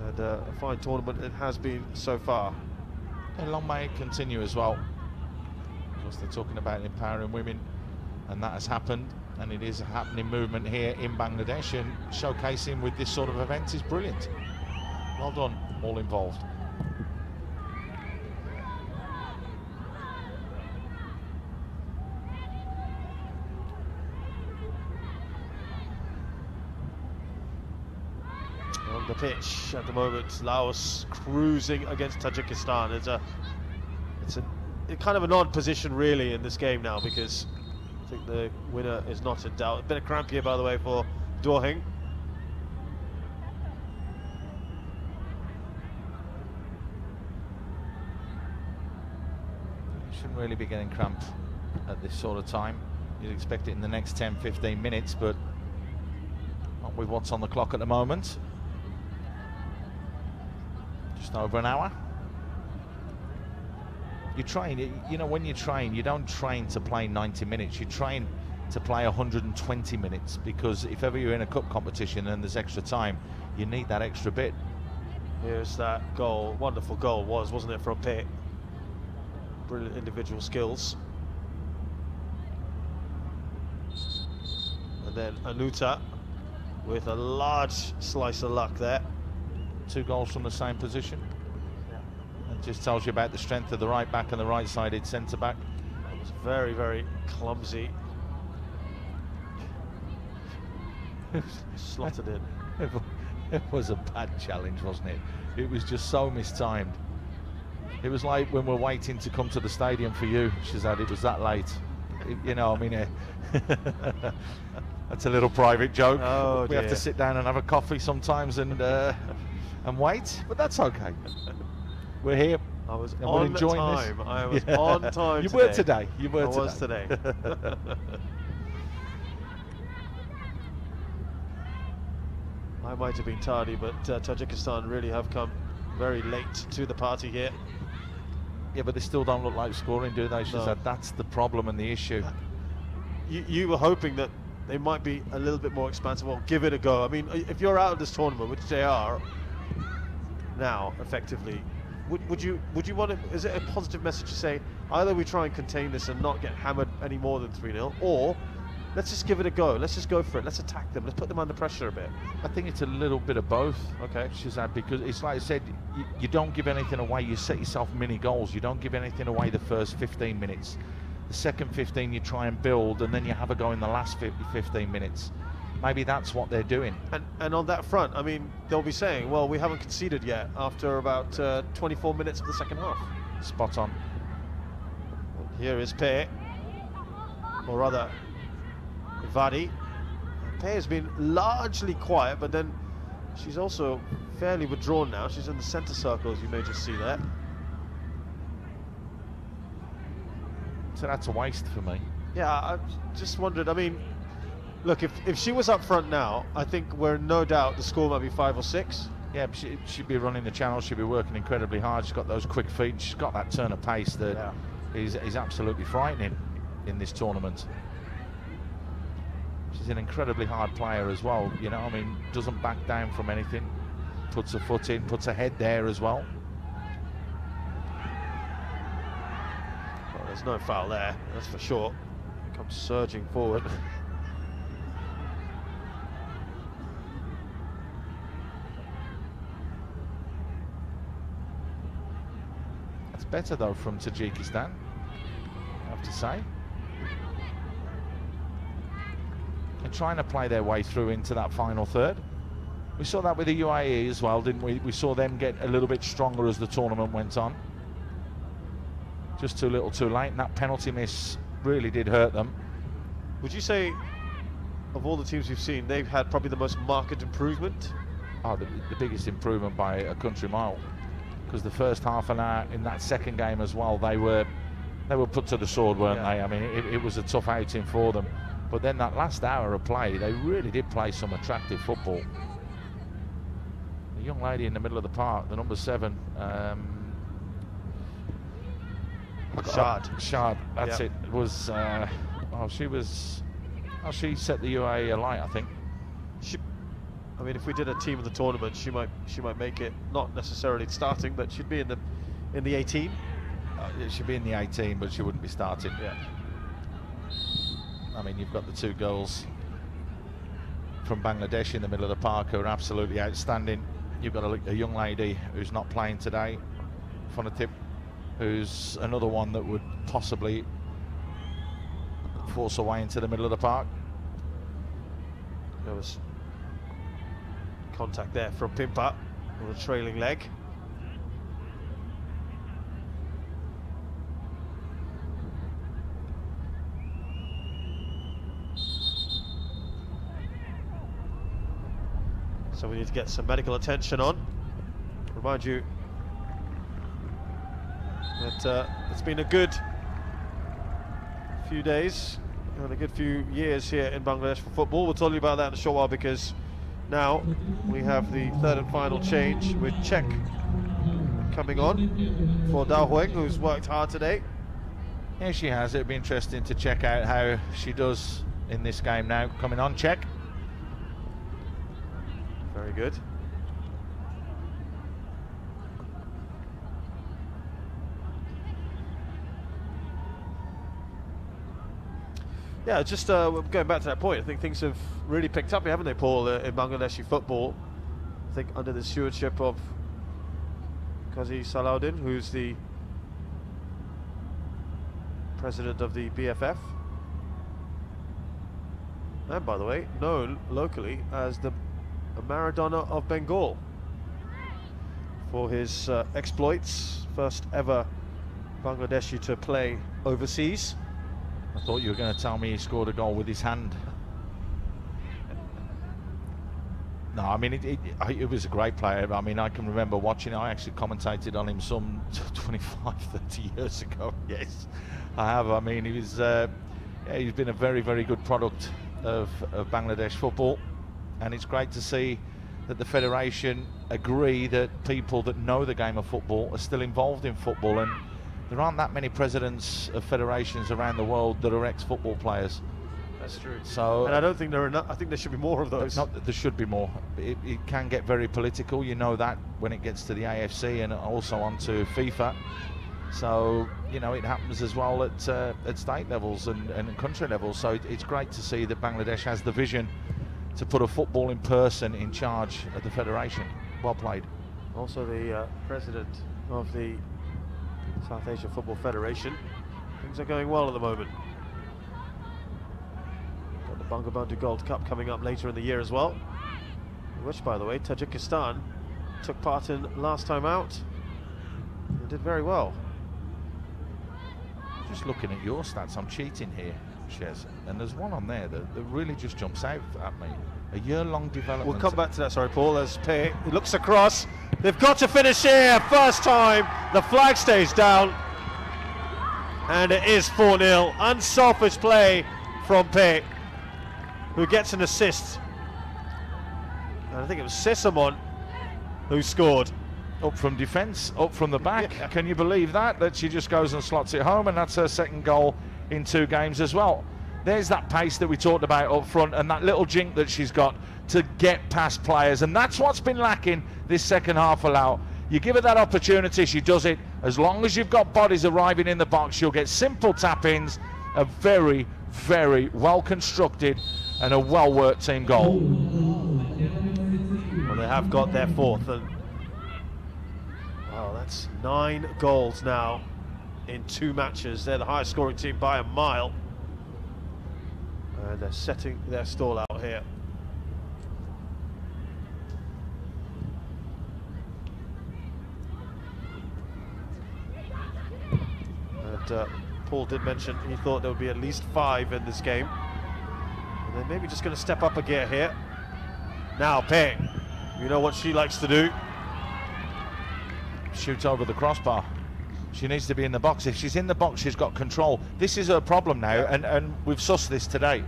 Speaker 1: And a fine tournament it has been so far.
Speaker 2: And long may it continue as well. Of course, they're talking about empowering women, and that has happened, and it is a happening movement here in Bangladesh, and showcasing with this sort of event is brilliant. Well done, all involved.
Speaker 1: On the pitch at the moment, Laos cruising against Tajikistan. It's a kind of an odd position really in this game now, because I think the winner is not in doubt. A bit of cramp here, by the way, for Doheng.
Speaker 2: Shouldn't really be getting cramp at this sort of time. You'd expect it in the next 10-15 minutes, but not with what's on the clock at the moment. Just over an hour. You train, you know, when you train, you don't train to play 90 minutes. You train to play 120 minutes, because if ever you're in a cup competition and there's extra time, you need that extra bit.
Speaker 1: Here's that goal. Wonderful goal wasn't it, from Pei? Brilliant individual skills. And then Anuta with a large slice of luck there.
Speaker 2: 2 goals from the same position. It just tells you about the strength of the right back and the right-sided centre-back.
Speaker 1: It was very, very clumsy. Slotted in.
Speaker 2: It was a bad challenge, wasn't it? It was just so mistimed. It was like when we're waiting to come to the stadium for you, Shazad. It was that late. You know, I mean, that's a little private joke.
Speaker 1: Oh,
Speaker 2: we have to sit down and have a coffee sometimes and wait, but that's okay. We're here.
Speaker 1: I was
Speaker 2: and
Speaker 1: on
Speaker 2: we're enjoying
Speaker 1: time.
Speaker 2: This.
Speaker 1: I was on time.
Speaker 2: You
Speaker 1: today.
Speaker 2: were today. You were
Speaker 1: I
Speaker 2: today.
Speaker 1: was today. I might have been tardy, but Tajikistan really have come very late to the party here.
Speaker 2: Yeah, but they still don't look like scoring, do they?
Speaker 1: No.
Speaker 2: That's the problem and the issue.
Speaker 1: you were hoping that they might be a little bit more expansive, or give it a go. I mean, if you're out of this tournament, which they are now, effectively, would you want to? Is it a positive message to say either we try and contain this and not get hammered any more than 3-0, or let's just give it a go. Let's just go for it. Let's attack them. Let's put them under pressure a bit.
Speaker 2: I think it's a little bit of both.
Speaker 1: Okay,
Speaker 2: Shazad, because it's like I said, you don't give anything away. You set yourself mini goals. You don't give anything away the first 15 minutes. The second 15 you try and build, and then you have a go in the last 15 minutes. Maybe that's what they're doing.
Speaker 1: And on that front, I mean, they'll be saying, well, we haven't conceded yet after about 24 minutes of the second half.
Speaker 2: Spot on.
Speaker 1: Here is Pe, or rather, Vadi. Pe has been largely quiet, but then she's also fairly withdrawn now. She's in the centre circle, as you may just see there.
Speaker 2: So that's a waste for me.
Speaker 1: Yeah, I just wondered, I mean, look, if she was up front now, I think we're no doubt the score might be 5 or 6.
Speaker 2: Yeah, she'd be running the channel. She'd be working incredibly hard. She's got those quick feet. She's got that turn of pace that is absolutely frightening in this tournament. She's an incredibly hard player as well. You know, I mean, doesn't back down from anything. Puts her foot in, puts her head there as well.
Speaker 1: Well, there's no foul there, that's for sure. Comes surging forward.
Speaker 2: Better though from Tajikistan, I have to say. And trying to play their way through into that final third. We saw that with the UAE as well, didn't we? We saw them get a little bit stronger as the tournament went on. Just too little too late, and that penalty miss really did hurt them.
Speaker 1: Would you say, of all the teams we've seen, they've had probably the most marked improvement?
Speaker 2: Oh, the biggest improvement by a country mile. Because the first half an hour in that second game as well, they were put to the sword, weren't they? I mean, it was a tough outing for them. But then that last hour of play, they really did play some attractive football. The young lady in the middle of the park, the number 7, Shard, that's it. Was she set the UAE alight, I think.
Speaker 1: I mean, if we did a team of the tournament, she might make it, not necessarily starting, but she'd be in the 18.
Speaker 2: She'd be in the 18, but she wouldn't be starting.
Speaker 1: Yeah.
Speaker 2: I mean, you've got the 2 girls from Bangladesh in the middle of the park who are absolutely outstanding. You've got a young lady who's not playing today, Funatip, who's another one that would possibly force her way into the middle of the park.
Speaker 1: There was contact there from Pimpa with a trailing leg. So we need to get some medical attention on. Remind you that it's been a good few days and a good few years here in Bangladesh for football. We'll tell you about that in a short while, because now we have the third and final change with Czech coming on for Dao Hueng, who's worked hard today.
Speaker 2: Yeah, she has. It'd be interesting to check out how she does in this game now. Coming on, Czech.
Speaker 1: Very good. Yeah, just going back to that point, I think things have really picked up, haven't they, Paul, in Bangladeshi football? I think under the stewardship of Qazi Salahuddin, who's the president of the BFF. And, by the way, known locally as the Maradona of Bengal for his exploits, first ever Bangladeshi to play overseas.
Speaker 2: I thought you were going to tell me he scored a goal with his hand. No, I mean, it was a great player. I mean, I can remember watching it. I actually commentated on him some 25, 30 years ago. Yes, I have. I mean, he was, he's been a very, very good product of Bangladesh football. And it's great to see that the Federation agree that people that know the game of football are still involved in football. And there aren't that many presidents of federations around the world that are ex-football players.
Speaker 1: That's true.
Speaker 2: So,
Speaker 1: and I don't think there are enough. I think there should be more of those.
Speaker 2: There should be more. It can get very political. You know that when it gets to the AFC and also onto FIFA. So it happens as well at state levels and country levels. So it's great to see that Bangladesh has the vision to put a footballing person in charge of the federation. Well played.
Speaker 1: Also the president of the South Asia Football Federation. Things are going well at the moment. Got the Bangamata Gold Cup coming up later in the year as well, which, by the way, Tajikistan took part in last time out and did very well.
Speaker 2: Just looking at your stats, I'm cheating here, Shez, and there's one on there that really just jumps out at me. A year-long development.
Speaker 1: We'll come back to that, sorry, Paul. As Pei looks across. They've got to finish here. First time. The flag stays down. And it is 4-0. Unselfish play from Pei, who gets an assist. And I think it was Sisamon who scored.
Speaker 2: Up from defence, up from the back. Yeah. Can you believe that she just goes and slots it home, and that's her second goal in 2 games as well. There's that pace that we talked about up front, and that little jink that she's got to get past players, and that's what's been lacking this second half for Laos. You give her that opportunity, she does it. As long as you've got bodies arriving in the box, she'll get simple tap-ins. A very, very well constructed and a well worked team goal.
Speaker 1: Well, they have got their 4th, and wow, that's 9 goals now in 2 matches. They're the highest scoring team by a mile. And they're setting their stall out here. And Paul did mention he thought there would be at least 5 in this game. And they're maybe just going to step up a gear here. Now Pei, you know what she likes to do.
Speaker 2: Shoot over the crossbar. She needs to be in the box. If she's in the box, she's got control. This is her problem now, and we've sussed this today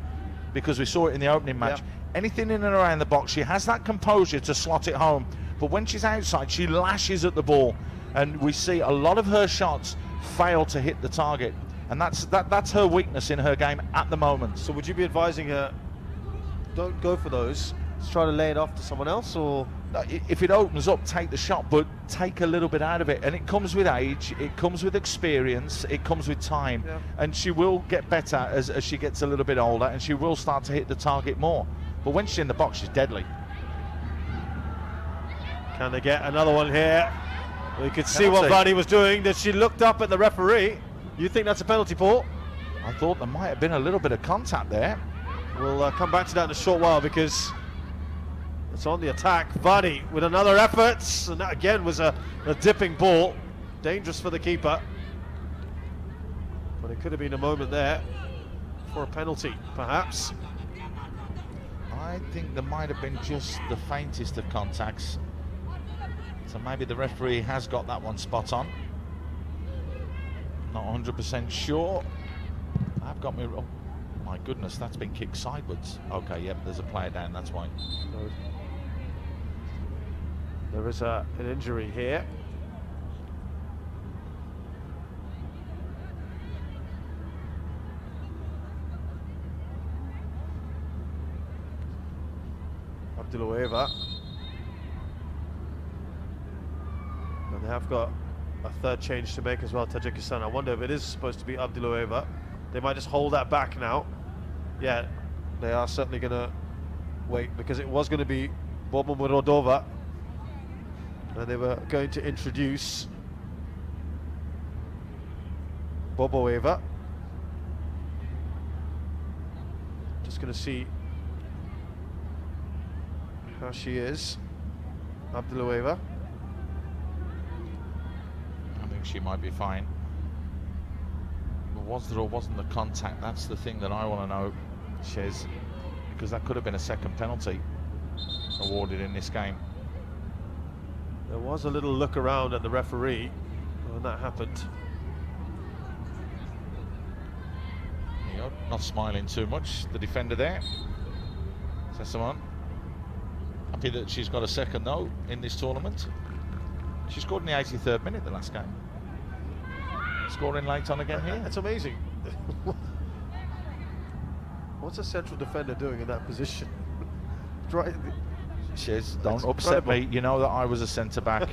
Speaker 2: because we saw it in the opening match. Yeah. Anything in and around the box, she has that composure to slot it home. But when she's outside, she lashes at the ball, and we see a lot of her shots fail to hit the target. And that's her weakness in her game at the moment.
Speaker 1: So would you be advising her, don't go for those, just try to lay it off to someone else, or?
Speaker 2: If it opens up, take the shot, but take a little bit out of it. And it comes with age, it comes with experience, it comes with time. Yeah. And she will get better as she gets a little bit older, and she will start to hit the target more. But when she's in the box, she's deadly.
Speaker 1: Can they get another one here? We could see what Vadi was doing. That she looked up at the referee. You think that's a penalty, Paul?
Speaker 2: I thought there might have been a little bit of contact there.
Speaker 1: We'll come back to that in a short while, because it's on the attack. Vadi with another effort, and that again was a dipping ball. Dangerous for the keeper. But it could have been a moment there for a penalty, perhaps.
Speaker 2: I think there might have been just the faintest of contacts. So maybe the referee has got that one spot on. Not 100% sure. I've got me. Oh my goodness, that's been kicked sideways. Okay, yep, there's a player down, that's why.
Speaker 1: There is an injury here. Abdullaeva. And they have got a 3rd change to make as well, Tajikistan. I wonder if it is supposed to be Abdullaeva. They might just hold that back now. Yeah, they are certainly going to wait, because it was going to be Bobo Murodova. And they were going to introduce Boboeva. Just going to see how she is, Abdullaeva.
Speaker 2: I think she might be fine. But was there or wasn't the contact? That's the thing that I want to know, Shez, because that could have been a second penalty awarded in this game.
Speaker 1: There was a little look around at the referee when that happened.
Speaker 2: Not smiling too much, the defender there. Sesamon. Happy that she's got a second though in this tournament. She scored in the 83rd minute the last game. Scoring late on again here.
Speaker 1: That's amazing. What's a central defender doing in that position?
Speaker 2: Shiz, don't upset me. You know that I was a centre-back.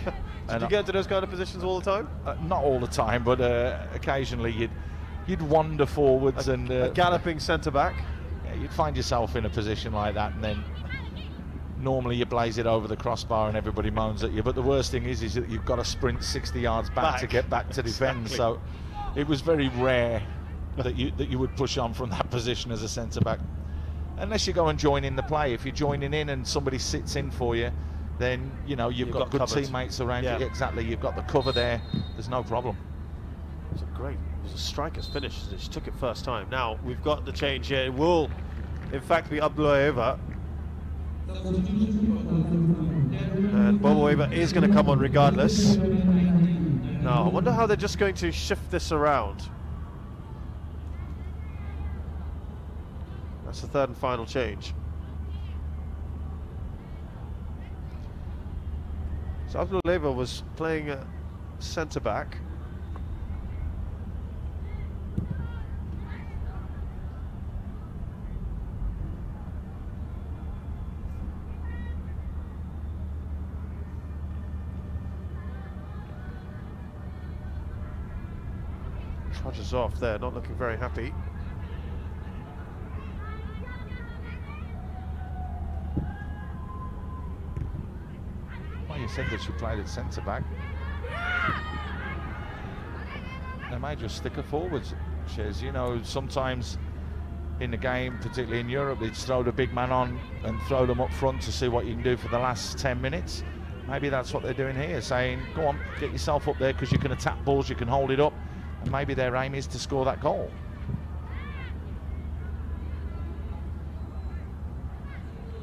Speaker 1: Did you get into those kind of positions all the time?
Speaker 2: Not all the time, but occasionally you'd wander forwards and...
Speaker 1: a galloping centre-back?
Speaker 2: Yeah, you'd find yourself in a position like that, and then normally you blaze it over the crossbar and everybody moans at you. But the worst thing is that you've got to sprint 60 yards back to get back to defend.
Speaker 1: Exactly.
Speaker 2: So it was very rare that you would push on from that position as a centre-back. Unless you go and join in the play. If you're joining in and somebody sits in for you, then you know you've got good covered teammates around you. Exactly, you've got the cover there. There's no problem.
Speaker 1: It was a striker's finish. She took it first time. Now we've got the change here. It will, in fact, be Abdullaeva, and Boboeva is going to come on regardless. Now I wonder how they're just going to shift this around. That's the third and final change. So Abdullaeva was playing centre-back. Trudges off there, not looking very happy.
Speaker 2: You said that she played at centre-back. They may just stick her forwards, Shiz. You know, sometimes in the game, particularly in Europe, they'd throw the big man on and throw them up front to see what you can do for the last 10 minutes. Maybe that's what they're doing here, saying, go on, get yourself up there because you can attack balls, you can hold it up, and maybe their aim is to score that goal.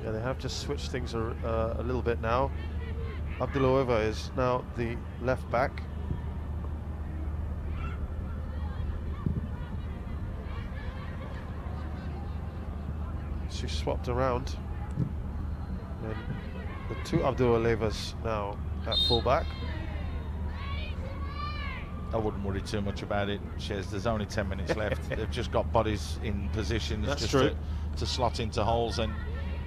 Speaker 1: Yeah, they have just switched things a little bit now. Abdullaeva is now the left back. She swapped around. And the two Abdullaevas now at full back.
Speaker 2: I wouldn't worry too much about it, Shiz. There's only 10 minutes left. They've just got bodies in positions to slot into holes, and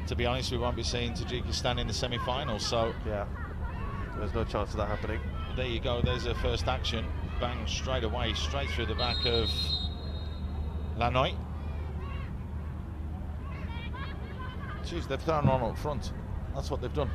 Speaker 2: to be honest, we won't be seeing Tajikistan in the semi-finals, so
Speaker 1: yeah, there's no chance of that happening.
Speaker 2: There you go, there's their first action. Bang, straight away, straight through the back of Natok. Jeez, they've thrown on up front. That's what they've done.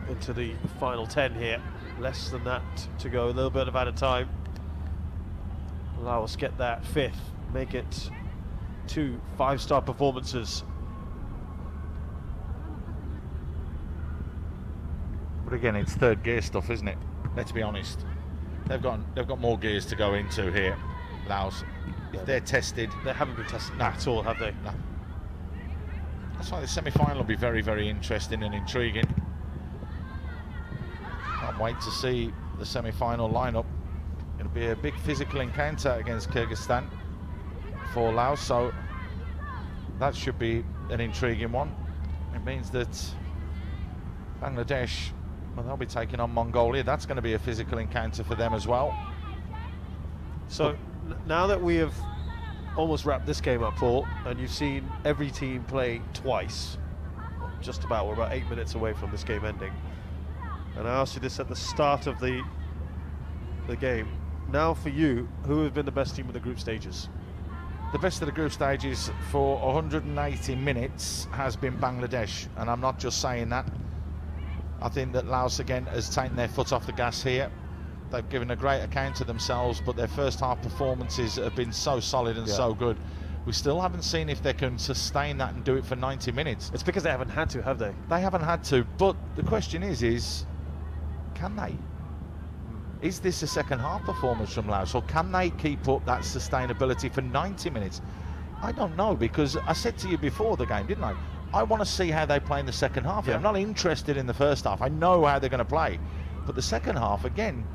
Speaker 1: Into the final 10 here, less than that to go, a little bit of added time. Laos get that fifth, make it 2 5-star performances.
Speaker 2: But again, it's third gear stuff, isn't it? Let's be honest. They've got more gears to go into here, Laos. If they're tested,
Speaker 1: they haven't been tested at all, have they?
Speaker 2: No. That's why the semi-final will be very, very interesting and intriguing. Can't wait to see the semi-final lineup. It'll be a big physical encounter against Kyrgyzstan for Laos, so that should be an intriguing one. It means that Bangladesh, well, they'll be taking on Mongolia. That's going to be a physical encounter for them as well.
Speaker 1: So now that we have almost wrapped this game up, Paul, and you've seen every team play twice, just about, we're about 8 minutes away from this game ending. And I asked you this at the start of the game. Now for you, who has been the best team in the group stages?
Speaker 2: The best of the group stages for 180 minutes has been Bangladesh, and I'm not just saying that. I think that Laos again has taken their foot off the gas here. They've given a great account of themselves, but their first half performances have been so solid and so good. We still haven't seen if they can sustain that and do it for 90 minutes.
Speaker 1: It's because they haven't had to, have they?
Speaker 2: They haven't had to, but the question is can they? Is this a second half performance from Laos, or can they keep up that sustainability for 90 minutes? I don't know, because I said to you before the game, didn't I? I want to see how they play in the second half. I'm not interested in the first half. I know how they're going to play. But the second half, again,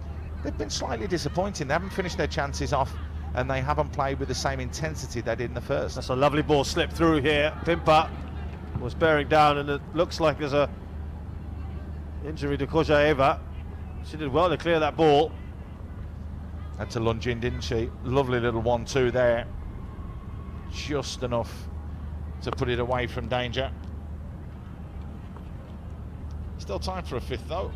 Speaker 2: they've been slightly disappointing. They haven't finished their chances off, and they haven't played with the same intensity they did in the first.
Speaker 1: That's a lovely ball slip through here. Pimpa was bearing down, and it looks like there's a injury to Kojaeva. She did well to clear that ball.
Speaker 2: Had to lunge in, didn't she? Lovely little 1-2 there. Just enough to put it away from danger. Still time for a fifth though.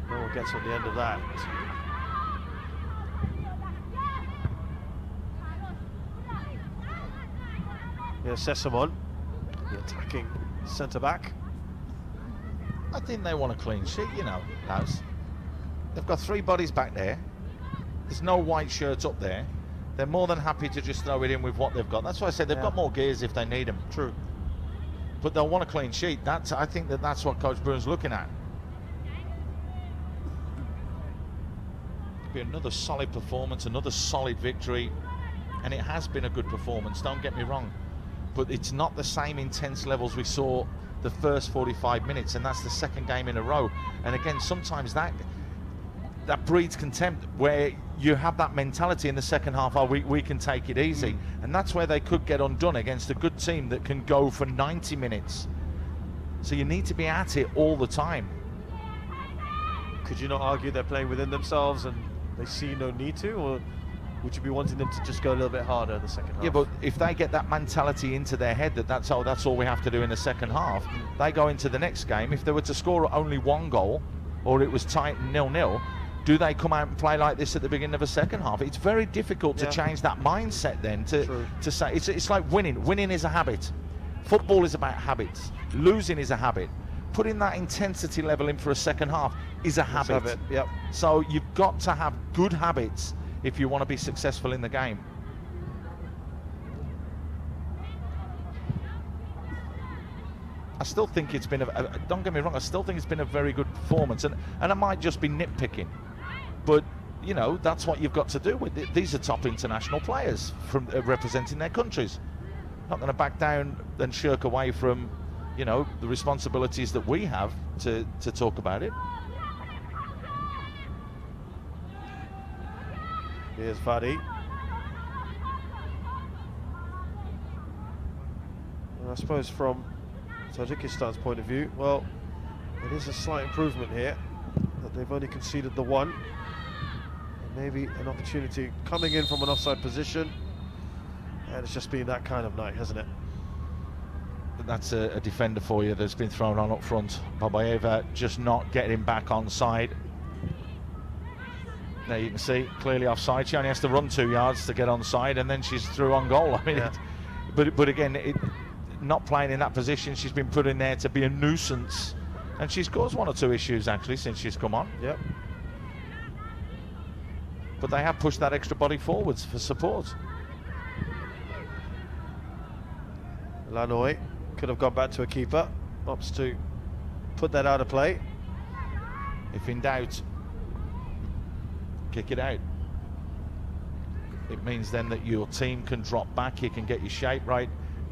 Speaker 1: No one gets on the end of that. Here's Sesamon, the attacking centre-back.
Speaker 2: I think they want a clean sheet, you know, Laos. They've got 3 bodies back there. There's no white shirts up there. They're more than happy to just throw it in with what they've got. That's why I said they've got more gears if they need them.
Speaker 1: True.
Speaker 2: But they'll want a clean sheet. I think that's what Coach Bruin's looking at. Could be another solid performance, another solid victory. And it has been a good performance, don't get me wrong. But it's not the same intense levels we saw the first 45 minutes, and that's the second game in a row. And again, sometimes that breeds contempt, where you have that mentality in the second half, oh, we can take it easy. And that's where they could get undone against a good team that can go for 90 minutes. So you need to be at it all the time.
Speaker 1: Could you not argue they're playing within themselves and they see no need to, or would you be wanting them to just go a little bit harder in the second half?
Speaker 2: Yeah, but if they get that mentality into their head that that's all we have to do in the second half, they go into the next game. If they were to score only 1 goal, or it was tight 0-0, do they come out and play like this at the beginning of a second half? It's very difficult to change that mindset then to say it's like winning. Winning is a habit. Football is about habits. Losing is a habit. Putting that intensity level in for a second half is a habit.
Speaker 1: Yep.
Speaker 2: So you've got to have good habits if you want to be successful in the game. I still think it's been don't get me wrong, I still think it's been a very good performance, and I might just be nitpicking, but you know, that's what you've got to do with it. These are top international players from representing their countries. Not going to back down and shirk away from, you know, the responsibilities that we have to talk about it.
Speaker 1: Here's Vadi. And I suppose from Tajikistan's point of view, well, it is a slight improvement here that they've only conceded the 1. And maybe an opportunity coming in from an offside position. And it's just been that kind of night, hasn't it?
Speaker 2: But that's a defender for you that's been thrown on up front. Babayeva just not getting back on side. There you can see, clearly offside. She only has to run 2 yards to get onside, and then she's through on goal. I mean, but again, not playing in that position, she's been put in there to be a nuisance, and she's caused 1 or 2 issues actually since she's come on.
Speaker 1: Yep.
Speaker 2: But they have pushed that extra body forwards for support.
Speaker 1: Lanoy could have gone back to a keeper, opts to put that out of play.
Speaker 2: If in doubt, kick it out. It means then that your team can drop back, you can get your shape right.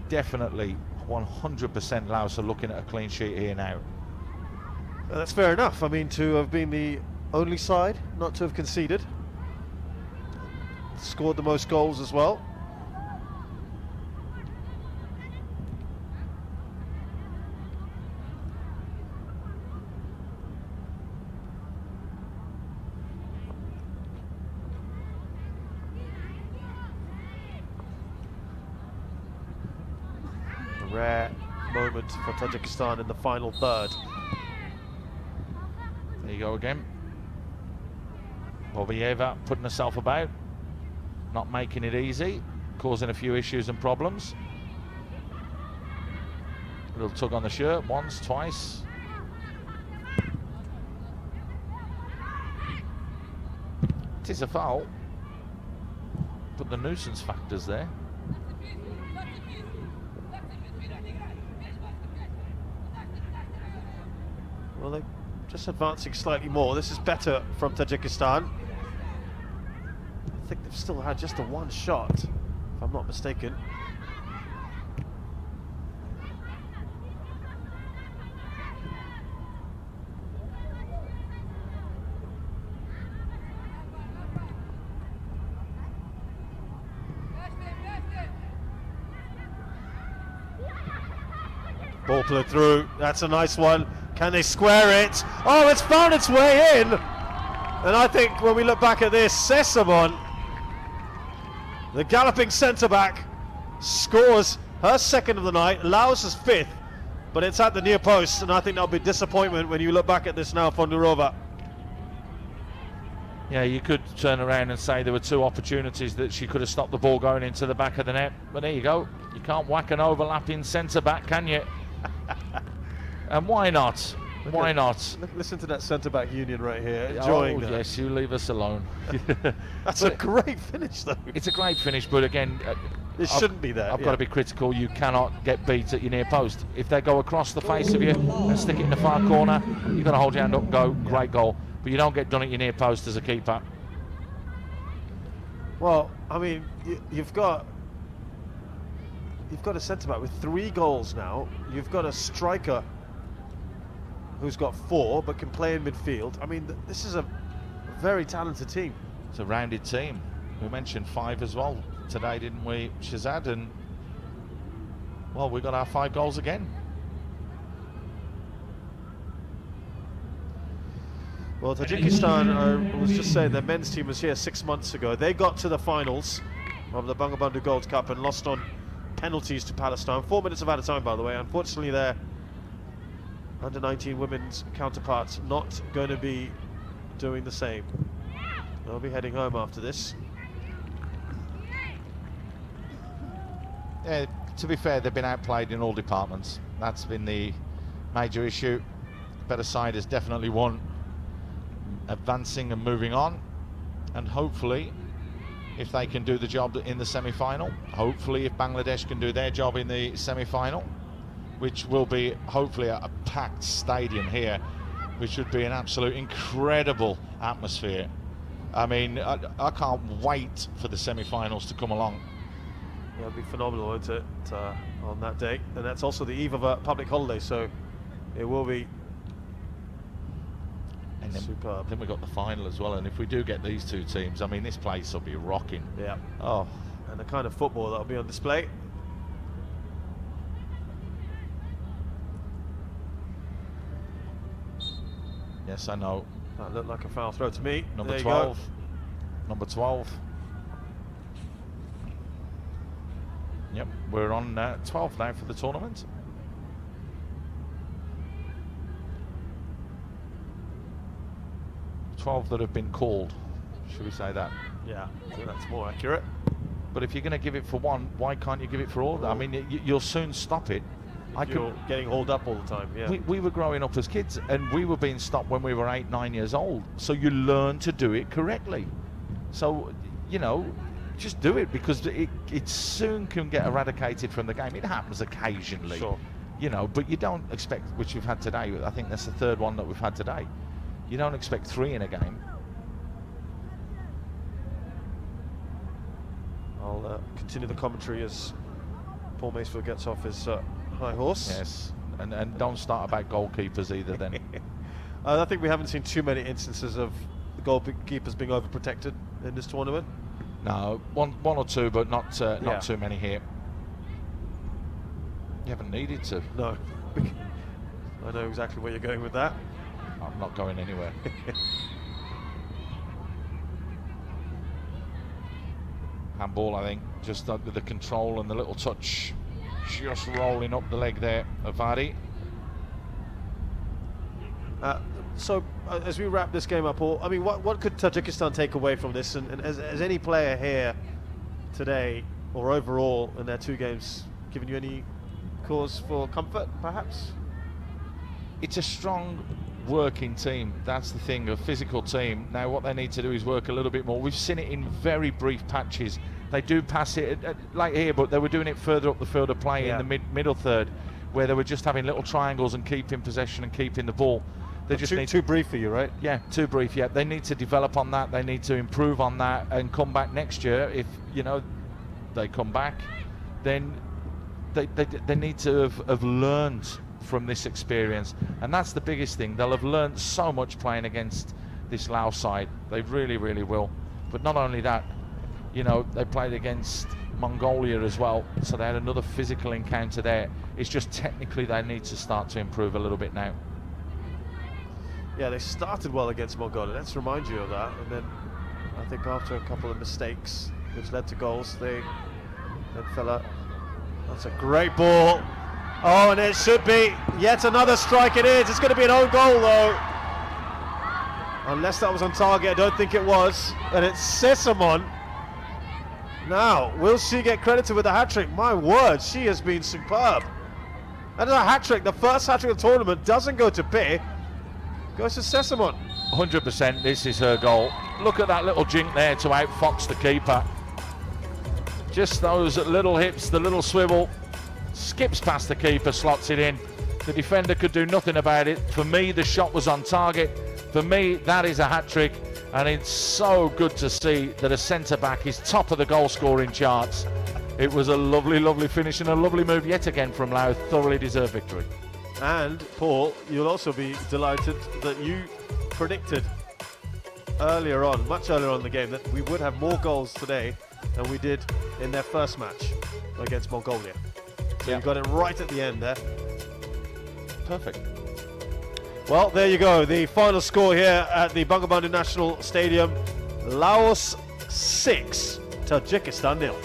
Speaker 2: Definitely 100% Laos are looking at a clean sheet here now.
Speaker 1: Well, that's fair enough. I mean, to have been the only side not to have conceded, scored the most goals as well. Rare moment for Tajikistan in the final third.
Speaker 2: There you go again. Babayeva putting herself about, not making it easy, causing a few issues and problems. A little tug on the shirt, once, twice. It is a foul, but the nuisance factor's there.
Speaker 1: Well, they're just advancing slightly more. This is better from Tajikistan. I think they've still had just the 1 shot, if I'm not mistaken. Ball played through. That's a nice one. Can they square it? Oh, it's found its way in. And I think when we look back at this, Sesamon, the galloping centre-back, scores her second of the night. Laos' fifth, but it's at the near post, and I think that'll be disappointment when you look back at this now for Nurova.
Speaker 2: Yeah, you could turn around and say there were two opportunities that she could have stopped the ball going into the back of the net. But there you go. You can't whack an overlapping centre-back, can you? And why not? Why not?
Speaker 1: Listen to that centre-back union right here, enjoying that.
Speaker 2: Yes, you leave us alone.
Speaker 1: That's a great finish, though.
Speaker 2: It's a great finish, but again...
Speaker 1: it shouldn't be there.
Speaker 2: I've got to be critical. You cannot get beat at your near post. If they go across the face of you and stick it in the far corner, you've got to hold your hand up and go, great goal. But you don't get done at your near post as a keeper.
Speaker 1: Well, I mean, you've got a centre-back with 3 goals now. You've got a striker who's got 4 but can play in midfield. I mean, this is a very talented team.
Speaker 2: It's a rounded team. We mentioned 5 as well today, didn't we, Shazad? And, well, we got our 5 goals again.
Speaker 1: Well, Tajikistan, I was just saying, their men's team was here 6 months ago. They got to the finals of the Bangamata Gold Cup and lost on penalties to Palestine. 4 minutes of added time, by the way. Unfortunately, their under-19 women's counterparts not going to be doing the same. They'll be heading home after this.
Speaker 2: Yeah, to be fair, they've been outplayed in all departments. That's been the major issue. Better side has definitely won, advancing and moving on, and hopefully if they can do the job in the semi-final, hopefully if Bangladesh can do their job in the semi-final, which will be hopefully a packed stadium here, which would be an absolute incredible atmosphere. I mean, I can't wait for the semi-finals to come along.
Speaker 1: Yeah, it'll be phenomenal, won't it, on that day? And that's also the eve of a public holiday, so it will be superb.
Speaker 2: Then we've got the final as well, and if we do get these 2 teams, I mean, this place will be rocking.
Speaker 1: Yeah.
Speaker 2: Oh.
Speaker 1: And the kind of football that'll be on display.
Speaker 2: Yes, I know.
Speaker 1: That looked like a foul throw to me.
Speaker 2: Number 12. Number 12. Yep, we're on 12 now for the tournament. .12 that have been called, should we say that?
Speaker 1: Yeah, I think that's more accurate.
Speaker 2: But if you're going to give it for one, why can't you give it for all? I mean, you'll soon stop it.
Speaker 1: You're getting hauled up all the time, yeah.
Speaker 2: We were growing up as kids, and we were being stopped when we were 8, 9 years old. So you learn to do it correctly. So, you know, just do it, because it soon can get eradicated from the game. It happens occasionally,
Speaker 1: sure,
Speaker 2: you know, but you don't expect, which we've had today. I think that's the 3rd one that we've had today. You don't expect 3 in a game.
Speaker 1: I'll continue the commentary as Paul Macefield gets off his high horse.
Speaker 2: Yes, and don't start about goalkeepers either then.
Speaker 1: I think we haven't seen too many instances of the goalkeepers being overprotected in this tournament.
Speaker 2: No, one or two, but not too many here. You haven't needed to.
Speaker 1: No. I know exactly where you're going with that.
Speaker 2: I'm not going anywhere. Handball, I think, just with the control and the little touch, just rolling up the leg there of Vardy.
Speaker 1: So as we wrap this game up, Paul, I mean, what could Tajikistan take away from this? And has any player here today or overall in their 2 games given you any cause for comfort, perhaps?
Speaker 2: It's a strong working team. That's the thing, a physical team. Now what they need to do is work a little bit more. We've seen it in very brief patches. They do pass it like here, but they were doing it further up the field of play in the middle third, where they were just having little triangles and keeping possession and keeping the ball. They just need
Speaker 1: too brief for you, right?
Speaker 2: Yeah, too brief. Yeah, they need to develop on that. They need to improve on that and come back next year. If you know they come back, then they need to have learned from this experience, and that's the biggest thing. They'll have learned so much playing against this Laos side. They really, really will. But not only that, You know, they played against Mongolia as well, so they had another physical encounter there. It's just technically they need to start to improve a little bit now.
Speaker 1: Yeah, they started well against Mongolia, let's remind you of that, and then I think after a couple of mistakes which led to goals, they then fell out. That's a great ball. Oh, and it should be yet another strike. It is. It's going to be an own goal though, unless that was on target. I don't think it was, and it's Sesamon. Now, will she get credited with a hat-trick? My word, she has been superb. That is a hat-trick. The first hat-trick of the tournament doesn't go to Pe, goes to Sesamon.
Speaker 2: 100%, this is her goal. Look at that little jink there to outfox the keeper. Just those little hips, the little swivel, skips past the keeper, slots it in. The defender could do nothing about it. For me, the shot was on target. For me, that is a hat-trick. And it's so good to see that a centre-back is top of the goal-scoring charts. It was a lovely, lovely finish and a lovely move yet again from Laos. Thoroughly deserved victory.
Speaker 1: And, Paul, you'll also be delighted that you predicted earlier on, much earlier on in the game, that we would have more goals today than we did in their first match against Mongolia. So you got it right at the end there. Perfect. Well, there you go. The final score here at the Bangamata National Stadium. Laos 6, Tajikistan 0.